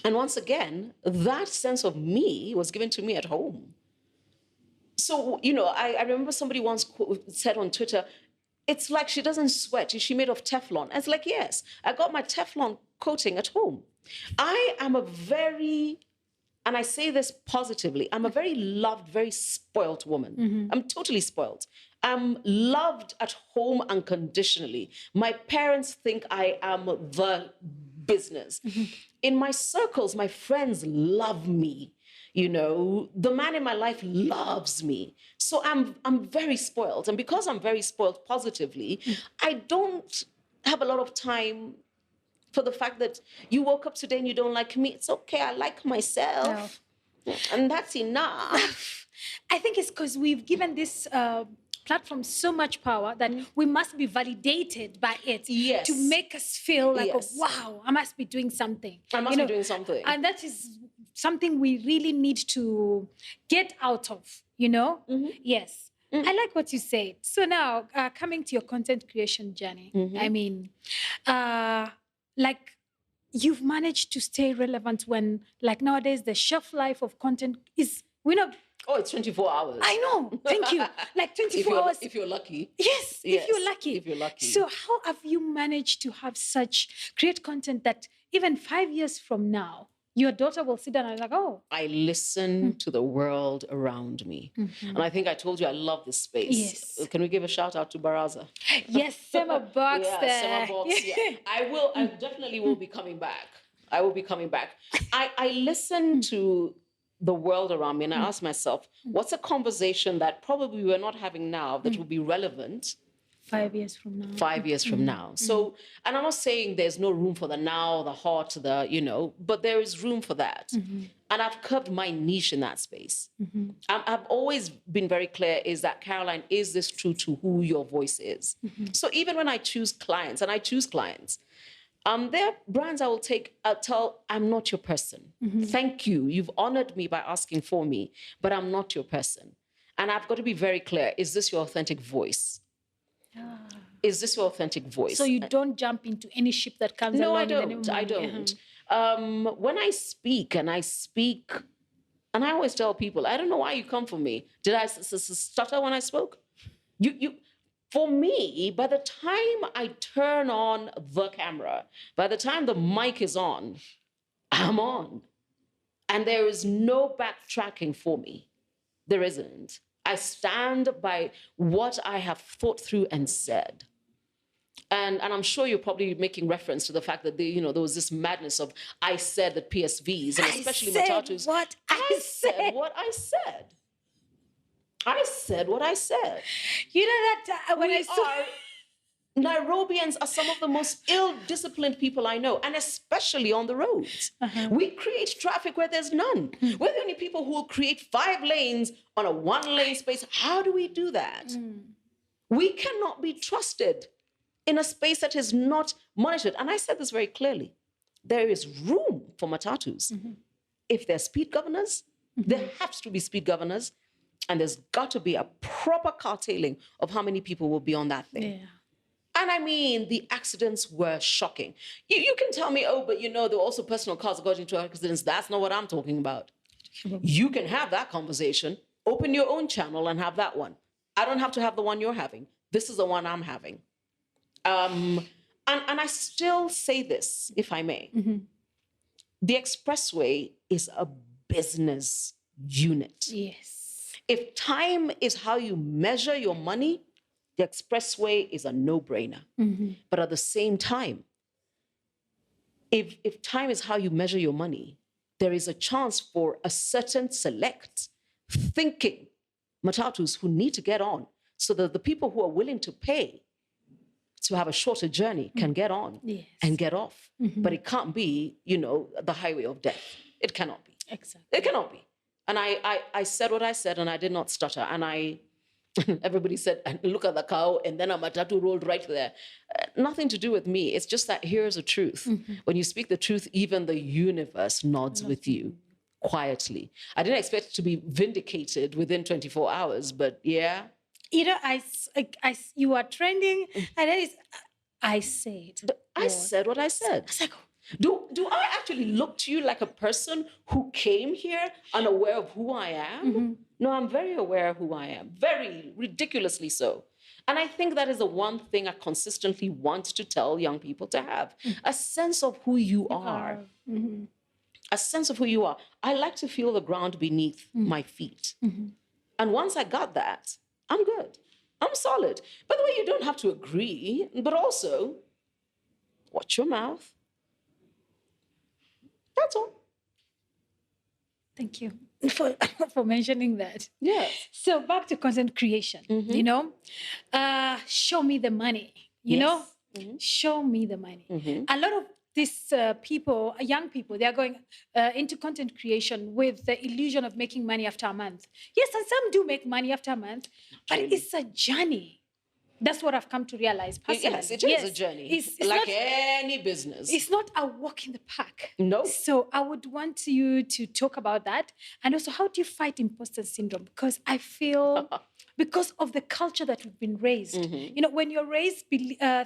[SPEAKER 2] And once again, that sense of me was given to me at home. So, I remember somebody once said on Twitter, it's like she doesn't sweat. Is she made of Teflon? And it's like, yes, I got my Teflon coating at home. I am and I say this positively, I'm a very loved, very spoilt woman. I'm totally spoilt. I'm loved at home unconditionally. My parents think I am the business. In my circles, my friends love me. The man in my life loves me. So I'm very spoiled. And because I'm very spoiled positively, I don't have a lot of time for the fact that you woke up today and you don't like me. It's okay, I like myself. And that's enough.
[SPEAKER 1] I think it's because we've given this platform so much power that we must be validated by it to make us feel like, oh, wow, I must be doing something.
[SPEAKER 2] I must be doing something.
[SPEAKER 1] And that is something we really need to get out of, Yes. I like what you said. So now, coming to your content creation journey, I mean, like you've managed to stay relevant when, like nowadays, the shelf life of content is,
[SPEAKER 2] Oh, it's 24 hours.
[SPEAKER 1] I know. Thank you. Like 24 hours.
[SPEAKER 2] If you're lucky.
[SPEAKER 1] Yes, if you're lucky.
[SPEAKER 2] If you're lucky.
[SPEAKER 1] So how have you managed to create content that even 5 years from now, your daughter will sit down and like, oh.
[SPEAKER 2] I listen to the world around me. And I think I told you I love this space.
[SPEAKER 1] Yes.
[SPEAKER 2] Can we give a shout out to Baraza?
[SPEAKER 1] Yes, Summer Box there.
[SPEAKER 2] Summer Box, yeah. I definitely will be coming back. I will be coming back. I listen to the world around me and I ask myself, what's a conversation that probably we're not having now that will be relevant
[SPEAKER 1] 5 years from now?
[SPEAKER 2] 5 years from now. So, and I'm not saying there's no room for the now, the hot, but there is room for that. And I've curbed my niche in that space. I've always been very clear is that, Caroline, is this true to who your voice is? So even when I choose clients, there are brands I'll tell, I'm not your person. Thank you. You've honored me by asking for me, but I'm not your person. And I've got to be very clear. Is this your authentic voice? Is this your authentic voice?
[SPEAKER 1] So you don't jump into any ship that comes along?
[SPEAKER 2] No, I don't. When I speak, and I always tell people, I don't know why you come for me. Did I stutter when I spoke? For me, by the time I turn on the camera, by the time the mic is on, I'm on. And there is no backtracking for me. There isn't. I stand by what I have thought through and said. And I'm sure you're probably making reference to the fact that there was this madness of I said that PSVs, and especially Matatus. I said what I said. I said what I said.
[SPEAKER 1] You know that when I saw...
[SPEAKER 2] Nairobians are some of the most ill-disciplined people I know, and especially on the roads. We create traffic where there's none. We're the only people who will create 5 lanes on a 1-lane space. How do we do that? We cannot be trusted in a space that is not monitored. And I said this very clearly. There is room for matatus. If there's speed governors, there has to be speed governors, and there's got to be a proper curtailing of how many people will be on that thing.
[SPEAKER 1] Yeah.
[SPEAKER 2] And I mean, the accidents were shocking. You can tell me, but there were also personal cars that got into accidents. That's not what I'm talking about. You can have that conversation. Open your own channel and have that one. I don't have to have the one you're having. This is the one I'm having. And I still say this, if I may. The expressway is a business unit.
[SPEAKER 1] Yes.
[SPEAKER 2] If time is how you measure your money, the expressway is a no-brainer. But at the same time, if time is how you measure your money, there is a chance for a certain select thinking matatus who need to get on so that the people who are willing to pay to have a shorter journey can get on and get off. But it can't be, the highway of death. It cannot be.
[SPEAKER 1] Exactly.
[SPEAKER 2] It cannot be. And I said what I said, and I did not stutter. And everybody said, look at the cow, and then a matatu rolled right there. Nothing to do with me. It's just that here's the truth. When you speak the truth, even the universe nods with you quietly. I didn't expect it to be vindicated within 24 hours, but yeah.
[SPEAKER 1] You are trending, and I said.
[SPEAKER 2] I said what I said.
[SPEAKER 1] I was like,
[SPEAKER 2] do I actually look to you like a person who came here unaware of who I am? No, I'm very aware of who I am. Very ridiculously so. And I think that is the one thing I consistently want to tell young people to have. A sense of who you are. A sense of who you are. I like to feel the ground beneath my feet. And once I got that, I'm good. I'm solid. By the way, you don't have to agree, but also watch your mouth. That's all.
[SPEAKER 1] Thank you for mentioning that.
[SPEAKER 2] Yeah.
[SPEAKER 1] So back to content creation, show me the money, show me the money. A lot of these people, young people, they are going into content creation with the illusion of making money after a month. Yes, and some do make money after a month, but it's a journey. That's what I've come to realize personally.
[SPEAKER 2] Yes, it is a journey. It's like any business.
[SPEAKER 1] It's not a walk in the park.
[SPEAKER 2] No.
[SPEAKER 1] So I would want you to talk about that. And also, how do you fight imposter syndrome? Because I feel because of the culture that we've been raised. You know, when you're raised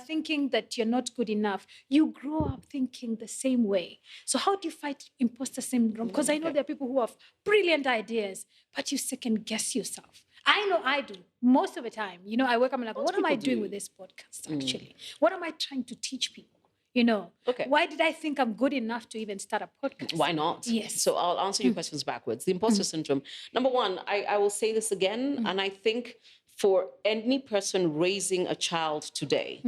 [SPEAKER 1] thinking that you're not good enough, you grow up thinking the same way. So how do you fight imposter syndrome? Because I know there are people who have brilliant ideas, but you second guess yourself. I know I do most of the time. You know, I wake up and I'm like, what am I doing with this podcast actually? What am I trying to teach people? You know, why did I think I'm good enough to even start a podcast?
[SPEAKER 2] Why not?
[SPEAKER 1] Yes.
[SPEAKER 2] So I'll answer your questions backwards. The imposter syndrome. Number one, I will say this again, and I think for any person raising a child today,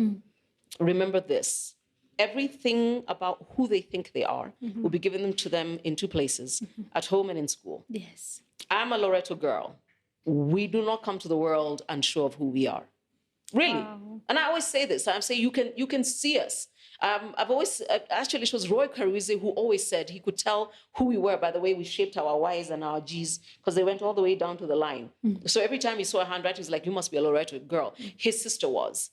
[SPEAKER 2] remember this. Everything about who they think they are will be given to them in two places, at home and in school.
[SPEAKER 1] Yes.
[SPEAKER 2] I'm a Loreto girl. We do not come to the world unsure of who we are. Really. Wow. And I always say this. I say you can see us. I've always, actually, it was Roy Karuize who always said he could tell who we were by the way we shaped our Ys and our Gs, because they went all the way down to the line. So every time he saw a handwriting, he's like, you must be a Loreto girl. His sister was.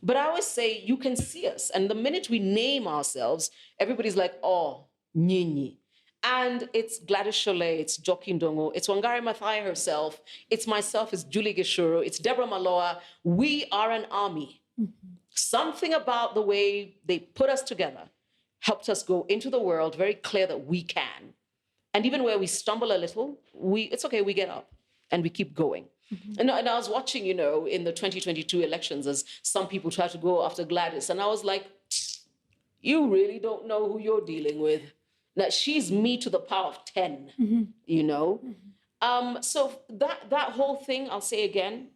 [SPEAKER 2] But I always say, you can see us. And the minute we name ourselves, everybody's like, oh, Nyinyi. And it's Gladys Cholet, it's Joaquin Dongo, it's Wangari Maathai herself, it's myself, it's Julie Gishuru, it's Deborah Maloa. We are an army. Something about the way they put us together helped us go into the world very clear that we can. And even where we stumble a little, it's okay, we get up and we keep going. And I was watching, you know, in the 2022 elections as some people try to go after Gladys. And I was like, you really don't know who you're dealing with. That she's me to the power of 10, you know? So that whole thing, I'll say again,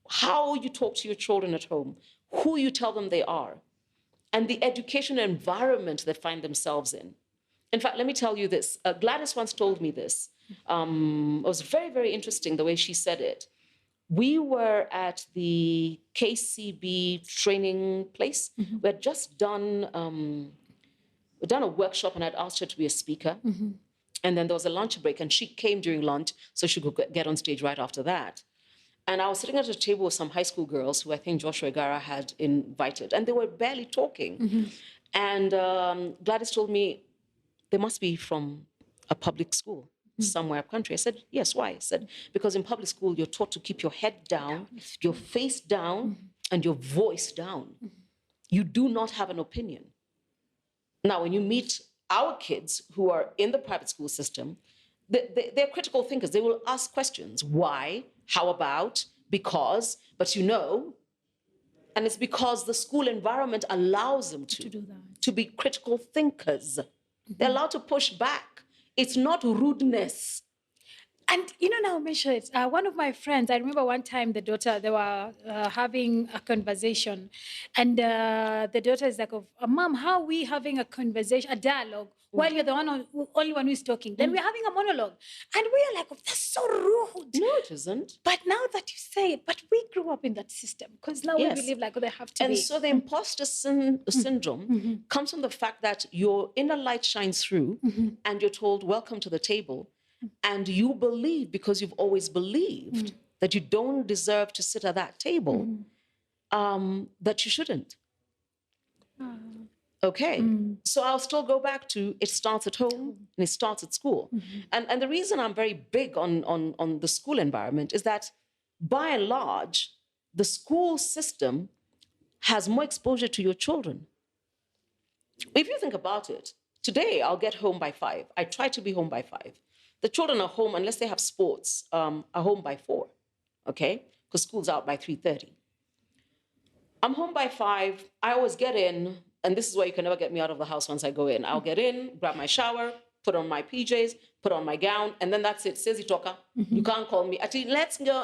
[SPEAKER 2] how you talk to your children at home, who you tell them they are, and the education environment they find themselves in. In fact, let me tell you this. Gladys once told me this. It was very, very interesting the way she said it. We were at the KCB training place. We had just done a workshop, and I'd asked her to be a speaker. And then there was a lunch break, and she came during lunch so she could get on stage right after that. And I was sitting at a table with some high school girls who I think Joshua Egara had invited, and they were barely talking. And Gladys told me, they must be from a public school somewhere up country. I said, yes, why? I said, because in public school, you're taught to keep your head down, your face down, and your voice down. You do not have an opinion. Now, when you meet our kids who are in the private school system, they're critical thinkers. They will ask questions. Why? How about? Because? But you know, and it's because the school environment allows them to do that, to be critical thinkers. They're allowed to push back. It's not rudeness.
[SPEAKER 1] And, you know, now mention it. One of my friends, I remember one time they were having a conversation. And the daughter is like, Mom, how are we having a conversation, a dialogue, while you're the only one who's talking? Then we're having a monologue. And we're like, that's so rude.
[SPEAKER 2] No, it isn't.
[SPEAKER 1] But now that you say it, but we grew up in that system. Because now we believe like, they have to be.
[SPEAKER 2] And so the imposter syndrome comes from the fact that your inner light shines through and you're told, welcome to the table. And you believe, because you've always believed that you don't deserve to sit at that table, that you shouldn't. Okay. So I'll still go back to, it starts at home and it starts at school. And the reason I'm very big on the school environment is that, by and large, the school system has more exposure to your children. If you think about it, today I'll get home by 5. I try to be home by 5. The children are home, unless they have sports, are home by 4, okay? Because school's out by 3:30. I'm home by 5. I always get in, and this is why you can never get me out of the house once I go in. I'll get in, grab my shower, put on my PJs, put on my gown, and then that's it. Says Itoka. You can't call me. Ati, let's go.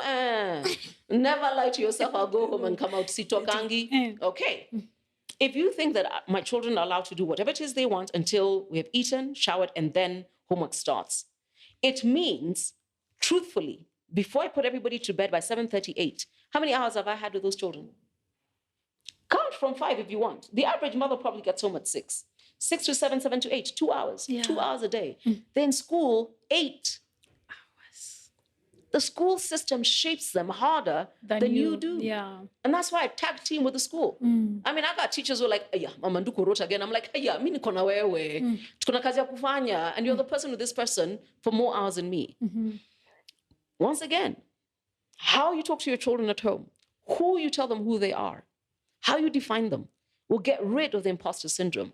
[SPEAKER 2] Never lie to yourself. I'll go home and come out. Sitokangi. Okay. If you think that my children are allowed to do whatever it is they want until we have eaten, showered, and then homework starts, it means, truthfully, before I put everybody to bed by 7:38, how many hours have I had with those children? Count from 5 if you want. The average mother probably gets home at 6. 6 to 7, 7 to 8, 2 hours. 2 hours a day. Then school, 8 hours. The school system shapes them harder than you do. Yeah. And that's why I tag team with the school. I mean, I got teachers who are like, "Aya, Mama Nduku wrote again." I'm like, "Aya, mimi niko na wewe. Tukona kazi ya kufanya, and you're the person with this person for more hours than me." Once again, How you talk to your children at home, who you tell them who they are, how you define them, will get rid of the imposter syndrome.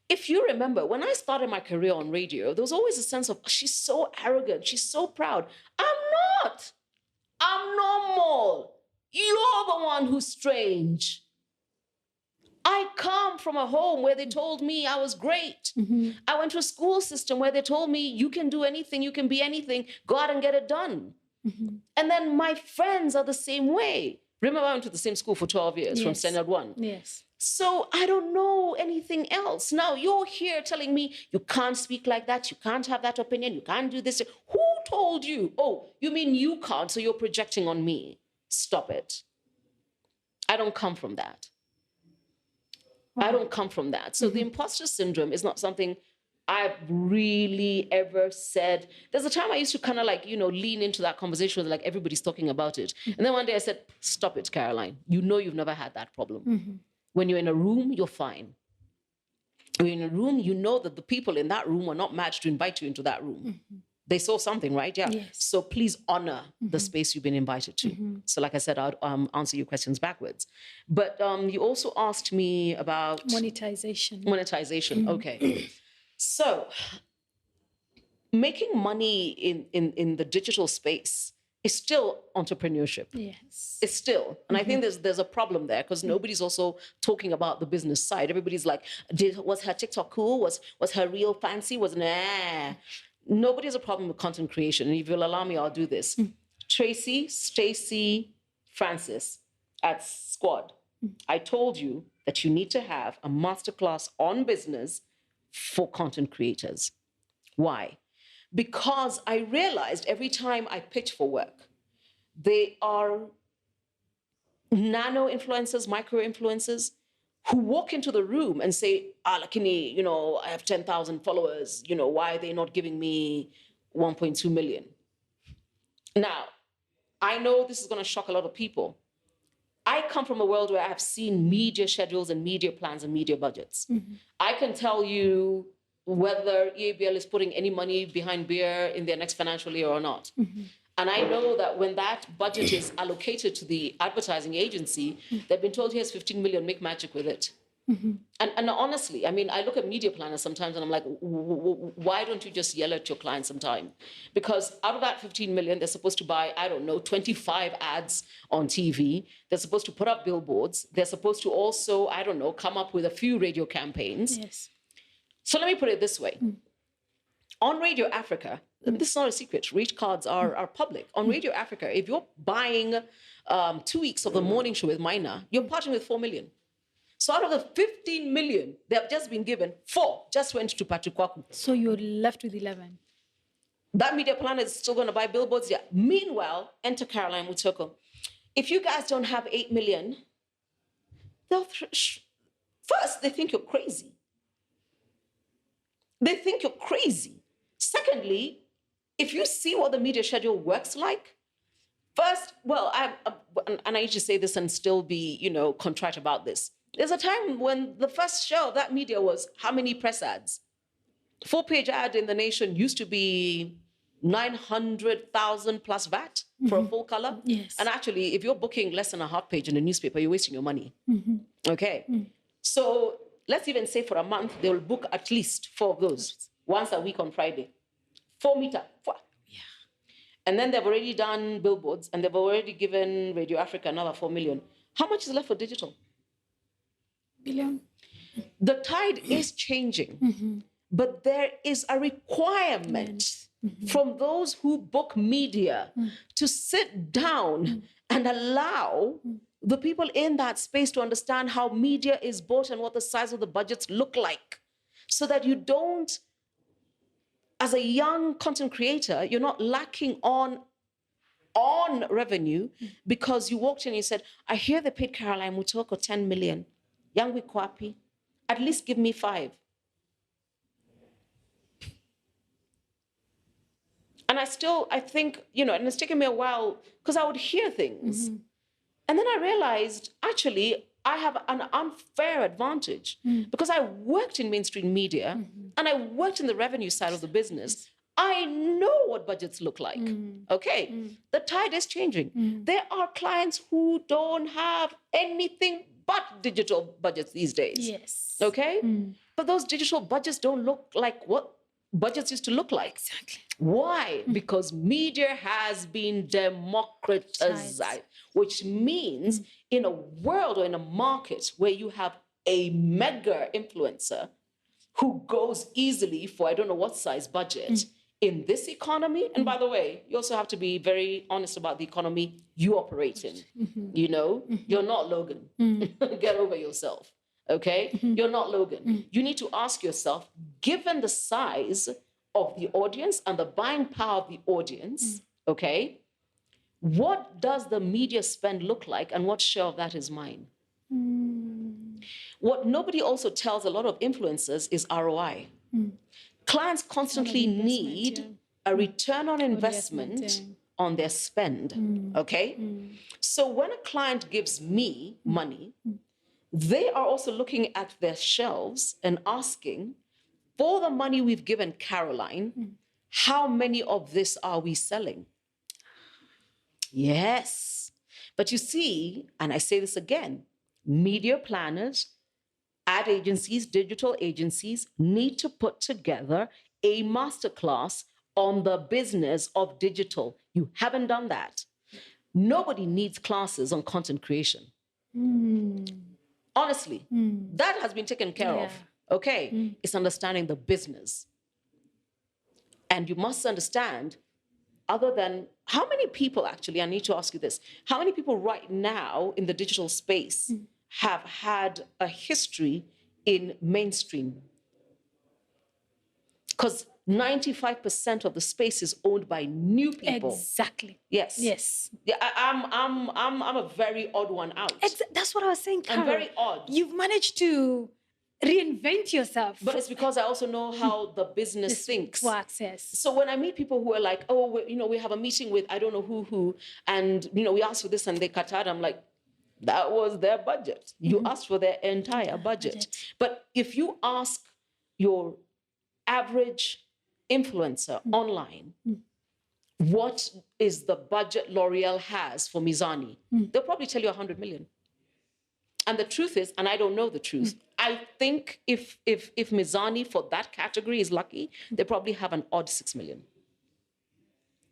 [SPEAKER 2] If you remember, when I started my career on radio, there was always a sense of, she's so arrogant, she's so proud. I'm not. I'm normal. You're the one who's strange. I come from a home where they told me I was great. I went to a school system where they told me, you can do anything, you can be anything, go out and get it done. And then my friends are the same way. Remember, I went to the same school for 12 years, from standard 1.
[SPEAKER 1] Yes.
[SPEAKER 2] So I don't know anything else. Now you're here telling me you can't speak like that, you can't have that opinion, you can't do this. Who told you? Oh, you mean you can't, so you're projecting on me. Stop it. I don't come from that. I don't come from that. So the imposter syndrome is not something I've really ever said. There's a time I used to kind of like, lean into that conversation with like everybody's talking about it. And then one day I said, stop it, Caroline. You know you've never had that problem. When you're in a room, you're fine. When you're in a room, you know that the people in that room were not matched to invite you into that room. They saw something, right? Yeah. Yes. So please honor the space you've been invited to. So like I said, I'll answer your questions backwards. But you also asked me about...
[SPEAKER 1] Monetization.
[SPEAKER 2] Monetization, okay. So making money in the digital space is still entrepreneurship.
[SPEAKER 1] Yes.
[SPEAKER 2] It's still. And I think there's a problem there because nobody's also talking about the business side. Everybody's like, was her TikTok cool? Was her reel fancy? Nobody has a problem with content creation. And if you'll allow me, I'll do this. Tracy, Stacy, Francis at Squad, I told you that you need to have a masterclass on business for content creators. Why? Because I realized every time I pitch for work, they are nano influencers, micro influencers, who walk into the room and say, lakini, I have 10,000 followers, why are they not giving me 1.2 million? Now, I know this is going to shock a lot of people. I come from a world where I've seen media schedules and media plans and media budgets. I can tell you whether EABL is putting any money behind beer in their next financial year or not. And I know that when that budget is allocated to the advertising agency, they've been told, here's 15 million, make magic with it. And honestly, I mean, I look at media planners sometimes and I'm like, why don't you just yell at your client sometime? Because out of that 15 million, they're supposed to buy, 25 ads on TV. They're supposed to put up billboards. They're supposed to also, come up with a few radio campaigns. Yes. So let me put it this way. On Radio Africa, this is not a secret, rate cards are public. On Radio Africa, if you're buying 2 weeks of the morning show with Minor, you're parting with 4 million. So out of the 15 million they have just been given, 4 just went to Patrick Kwaku.
[SPEAKER 1] So you're left with 11.
[SPEAKER 2] That media plan is still going to buy billboards. Yeah. Meanwhile, enter Caroline Mutoko. If you guys don't have 8 million, they'll first, they think you're crazy. They think you're crazy. Secondly, if you see what the media schedule works like, first, and I need to say this and still be, contrite about this. There's a time when the first show of that media was how many press ads? 4-page ad in The Nation used to be 900,000 plus VAT for a full color.
[SPEAKER 1] Yes.
[SPEAKER 2] And actually, if you're booking less than a half page in a newspaper, you're wasting your money. Okay. So let's even say for a month, they will book at least 4 of those once a week on Friday. 4 meter. 4. Yeah. And then they've already done billboards and they've already given Radio Africa another 4 million. How much is left for digital?
[SPEAKER 1] Billion.
[SPEAKER 2] The tide is changing, but there is a requirement from those who book media to sit down and allow the people in that space to understand how media is bought and what the size of the budgets look like, so that you don't, as a young content creator, you're not lacking on revenue because you walked in and you said, I hear they paid Caroline Mutoko 10 million. Young Wikwapi, at least give me 5. And I think, and it's taken me a while because I would hear things. And then I realized, actually, I have an unfair advantage because I worked in mainstream media and I worked in the revenue side of the business. I know what budgets look like. Okay. The tide is changing. There are clients who don't have anything but digital budgets these days.
[SPEAKER 1] Yes.
[SPEAKER 2] Okay. But those digital budgets don't look like what budgets used to look like.
[SPEAKER 1] Exactly.
[SPEAKER 2] Why? Because media has been democratized, which means in a world or in a market where you have a mega influencer who goes easily for I don't know what size budget in this economy. And by the way, you also have to be very honest about the economy you operate in. You know, you're not Logan. Get over yourself. Okay? You're not Logan. You need to ask yourself, given the size of the audience and the buying power of the audience, okay, what does the media spend look like and what share of that is mine? What nobody also tells a lot of influencers is ROI. Clients constantly need a return on investment on their spend, okay? So when a client gives me money, they are also looking at their shelves and asking, for the money we've given Caroline, how many of this are we selling? Yes. But you see, and I say this again, media planners, ad agencies, digital agencies need to put together a masterclass on the business of digital. You haven't done that. Nobody needs classes on content creation. Honestly, that has been taken care of. Okay, it's understanding the business. And you must understand, other than how many people actually, I need to ask you this, how many people right now in the digital space have had a history in mainstream? Because 95% of the space is owned by new people.
[SPEAKER 1] Exactly.
[SPEAKER 2] Yes.
[SPEAKER 1] Yes.
[SPEAKER 2] Yeah, I'm a very odd one out.
[SPEAKER 1] That's what I was saying, Carol.
[SPEAKER 2] I'm very odd.
[SPEAKER 1] You've managed to reinvent yourself.
[SPEAKER 2] But it's because I also know how the business thinks.
[SPEAKER 1] Works, yes.
[SPEAKER 2] So when I meet people who are like, oh, we have a meeting with I don't know who, and we asked for this and they cut out, I'm like, that was their budget. You asked for their entire budget. But if you ask your average influencer online, what is the budget L'Oreal has for Mizani? They'll probably tell you 100 million. And the truth is, and I don't know the truth, I think if Mizani for that category is lucky, they probably have an odd 6 million.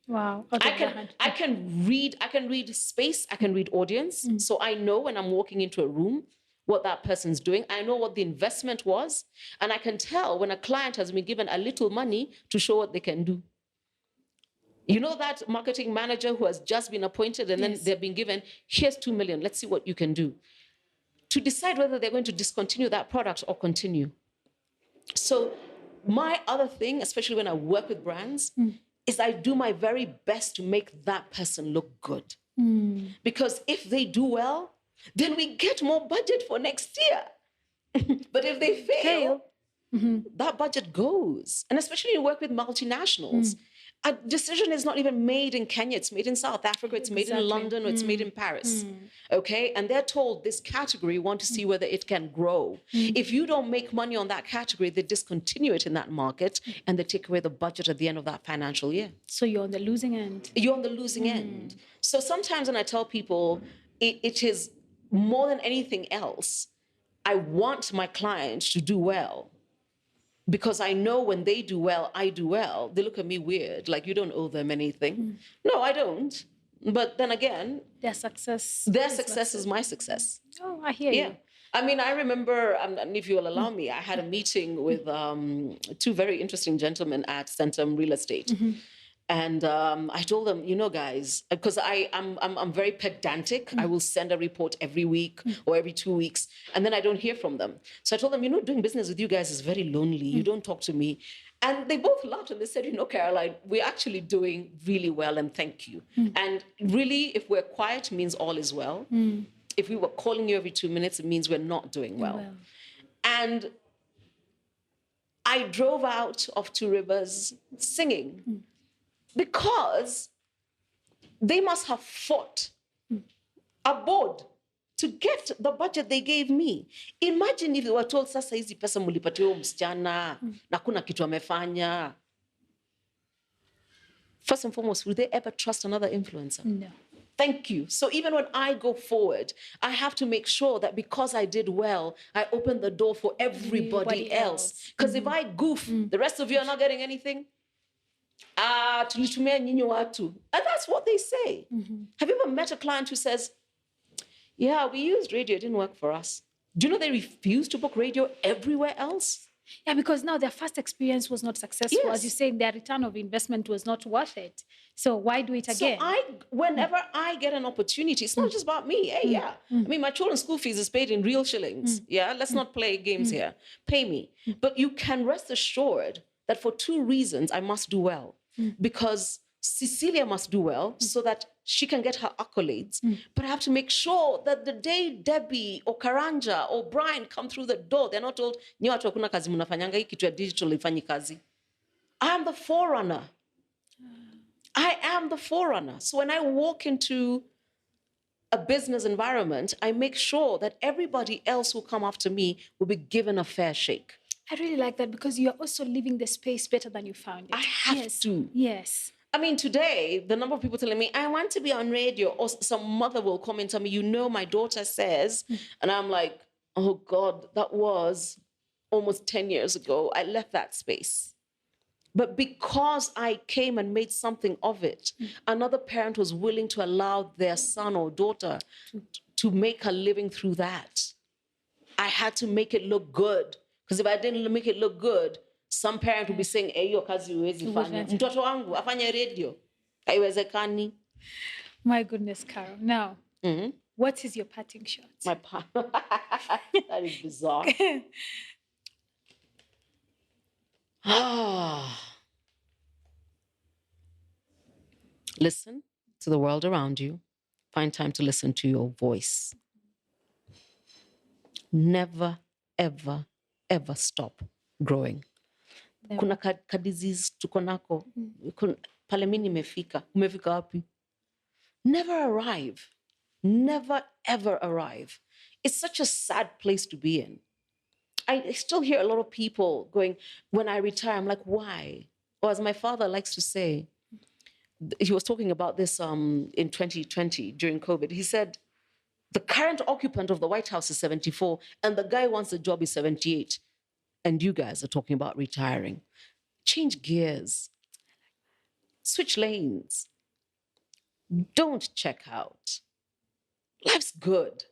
[SPEAKER 1] Wow.
[SPEAKER 2] I can read space, I can read audience. So I know when I'm walking into a room what that person's doing. I know what the investment was. And I can tell when a client has been given a little money to show what they can do. You know that marketing manager who has just been appointed and then they've been given, here's 2 million, let's see what you can do. To decide whether they're going to discontinue that product or continue. So my other thing, especially when I work with brands, is I do my very best to make that person look good. Because if they do well, then we get more budget for next year. But if they fail, that budget goes. And especially you work with multinationals. A decision is not even made in Kenya, it's made in South Africa, it's made in London, or it's made in Paris. Okay? And they're told this category, want to see whether it can grow. If you don't make money on that category, they discontinue it in that market and they take away the budget at the end of that financial year.
[SPEAKER 1] So you're on the losing end.
[SPEAKER 2] You're on the losing end. So sometimes when I tell people, it is more than anything else, I want my clients to do well. Because I know when they do well, I do well. They look at me weird, like you don't owe them anything. No, I don't. But then again,
[SPEAKER 1] their success
[SPEAKER 2] is my success.
[SPEAKER 1] Oh, I hear you.
[SPEAKER 2] I mean, I remember, and if you will allow me, I had a meeting with two very interesting gentlemen at Centum Real Estate. And I told them, guys, because I'm very pedantic. I will send a report every week or every 2 weeks, and then I don't hear from them. So I told them, doing business with you guys is very lonely. You don't talk to me. And they both laughed and they said, Caroline, we're actually doing really well and thank you. And really, if we're quiet, means all is well. If we were calling you every 2 minutes, it means we're not doing well. And I drove out of Two Rivers singing. Because they must have fought a board to get the budget they gave me. Imagine if they were told, sasa hizi pesa mulipatiwa msichana, na kuna kitu amefanya. First and foremost, will they ever trust another influencer?
[SPEAKER 1] No.
[SPEAKER 2] Thank you. So even when I go forward, I have to make sure that because I did well, I open the door for everybody else. Because if I goof, the rest of you are not getting anything. Tulitumia nyinyi watu. And that's what they say. Have you ever met a client who says, yeah, we used radio, it didn't work for us? Do you know they refuse to book radio everywhere else?
[SPEAKER 1] Yeah, because now their first experience was not successful.
[SPEAKER 2] Yes.
[SPEAKER 1] As you say, their return of investment was not worth it. So why do it again?
[SPEAKER 2] So whenever I get an opportunity, it's not just about me. Hey, yeah. I mean, my children's school fees is paid in real shillings. Yeah, let's not play games here. Pay me. But you can rest assured that for two reasons, I must do well. Because Cecilia must do well so that she can get her accolades. But I have to make sure that the day Debbie or Karanja or Brian come through the door, they're not told, "Nyi watu hakuna kazi mnafanyanga, hii kitu ya digital ifanyi kazi." I am the forerunner. I am the forerunner. So when I walk into a business environment, I make sure that everybody else who come after me will be given a fair shake.
[SPEAKER 1] I really like that because you're also leaving the space better than you found it.
[SPEAKER 2] I have to.
[SPEAKER 1] Yes.
[SPEAKER 2] I mean, today, the number of people telling me, I want to be on radio, or some mother will come and tell me, you know, my daughter says, and I'm like, oh God, that was almost 10 years ago. I left that space. But because I came and made something of it, another parent was willing to allow their son or daughter to make a living through that. I had to make it look good. Because if I didn't make it look good, some parent would be saying, "Hey, yo kazi huwezi fanya. Mtoto wangu afanye radio. Haiwezekani."
[SPEAKER 1] My goodness, Carol. Now, what is your parting shot?
[SPEAKER 2] That is bizarre. Listen to the world around you. Find time to listen to your voice. Never, ever, ever stop growing. Kuna ka disease tuko nako. Pale mimi nimefika. Umefika wapi? Never arrive. Never, ever arrive. It's such a sad place to be in. I still hear a lot of people going, when I retire, I'm like, why? Or as my father likes to say, he was talking about this in 2020 during COVID. He said, the current occupant of the White House is 74, and the guy who wants the job is 78. And you guys are talking about retiring. Change gears. Switch lanes. Don't check out. Life's good.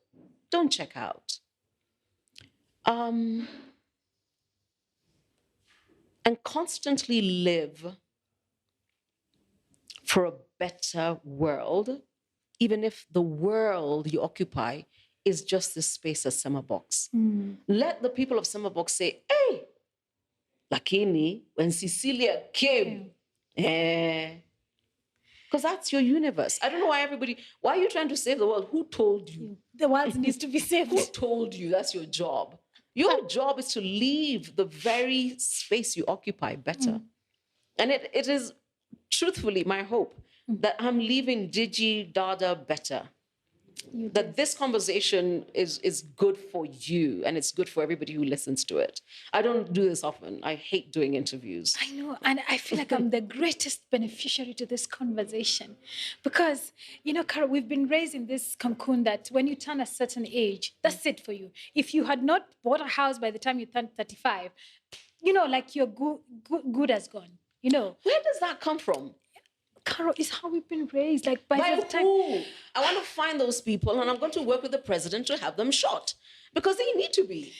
[SPEAKER 2] Don't check out. And constantly live for a better world, even if the world you occupy is just this space, a summer box. Let the people of summer box say, hey, lakini, when Cecilia came, because that's your universe. I don't know why are you trying to save the world? Who told you?
[SPEAKER 1] The world needs to be saved.
[SPEAKER 2] Who told you that's your job? Your job is to leave the very space you occupy better. And it is truthfully my hope that I'm leaving Digi Dada better. That this conversation is good for you and it's good for everybody who listens to it. I don't do this often. I hate doing interviews.
[SPEAKER 1] I know, and I feel like I'm the greatest beneficiary to this conversation because, you know, Carol, we've been raised in this cocoon that when you turn a certain age, that's it for you. If you had not bought a house by the time you turned 35, you know, like your good has gone, you know.
[SPEAKER 2] Where does that come from?
[SPEAKER 1] Carol, is how we've been raised. Like by the time
[SPEAKER 2] who? I want to find those people and I'm going to work with the president to have them shot because they need to be.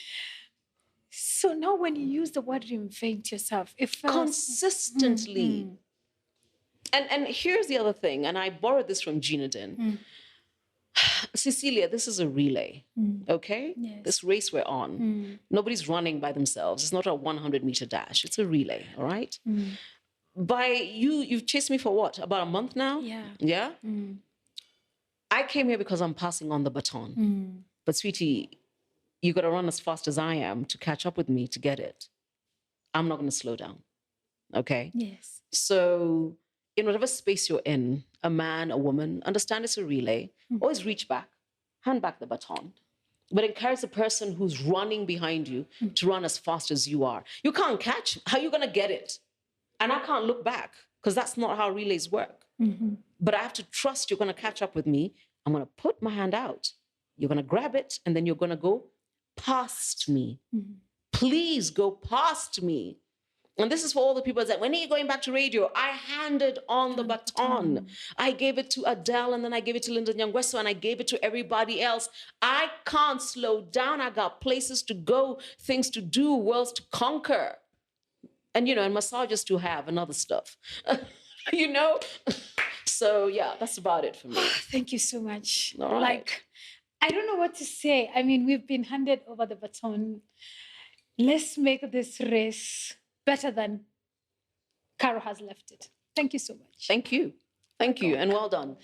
[SPEAKER 1] So now when you use the word reinvent yourself, if
[SPEAKER 2] consistently. And here's the other thing, and I borrowed this from Gina Din. Cecilia, this is a relay, okay?
[SPEAKER 1] Yes.
[SPEAKER 2] This race we're on. Nobody's running by themselves. It's not a 100-meter dash. It's a relay, all right? You've chased me for what? About a month now?
[SPEAKER 1] Yeah.
[SPEAKER 2] Yeah? I came here because I'm passing on the baton. But sweetie, you got to run as fast as I am to catch up with me to get it. I'm not going to slow down, okay?
[SPEAKER 1] Yes.
[SPEAKER 2] So in whatever space you're in, a man, a woman, understand it's a relay. Always reach back, hand back the baton. But encourage the person who's running behind you to run as fast as you are. You can't catch. How are you going to get it? And I can't look back because that's not how relays work. But I have to trust you're going to catch up with me. I'm going to put my hand out. You're going to grab it, and then you're going to go past me. Please go past me. And this is for all the people that, when are you going back to radio? I handed on the baton. I gave it to Adele, and then I gave it to Linda Nyangweso, and I gave it to everybody else. I can't slow down. I got places to go, things to do, worlds to conquer. And, and massages to have and other stuff, So, yeah, that's about it for me.
[SPEAKER 1] Thank you so much.
[SPEAKER 2] All right.
[SPEAKER 1] I don't know what to say. I mean, we've been handed over the baton. Let's make this race better than Caro has left it. Thank you so much.
[SPEAKER 2] Thank you. Thank you, and well done.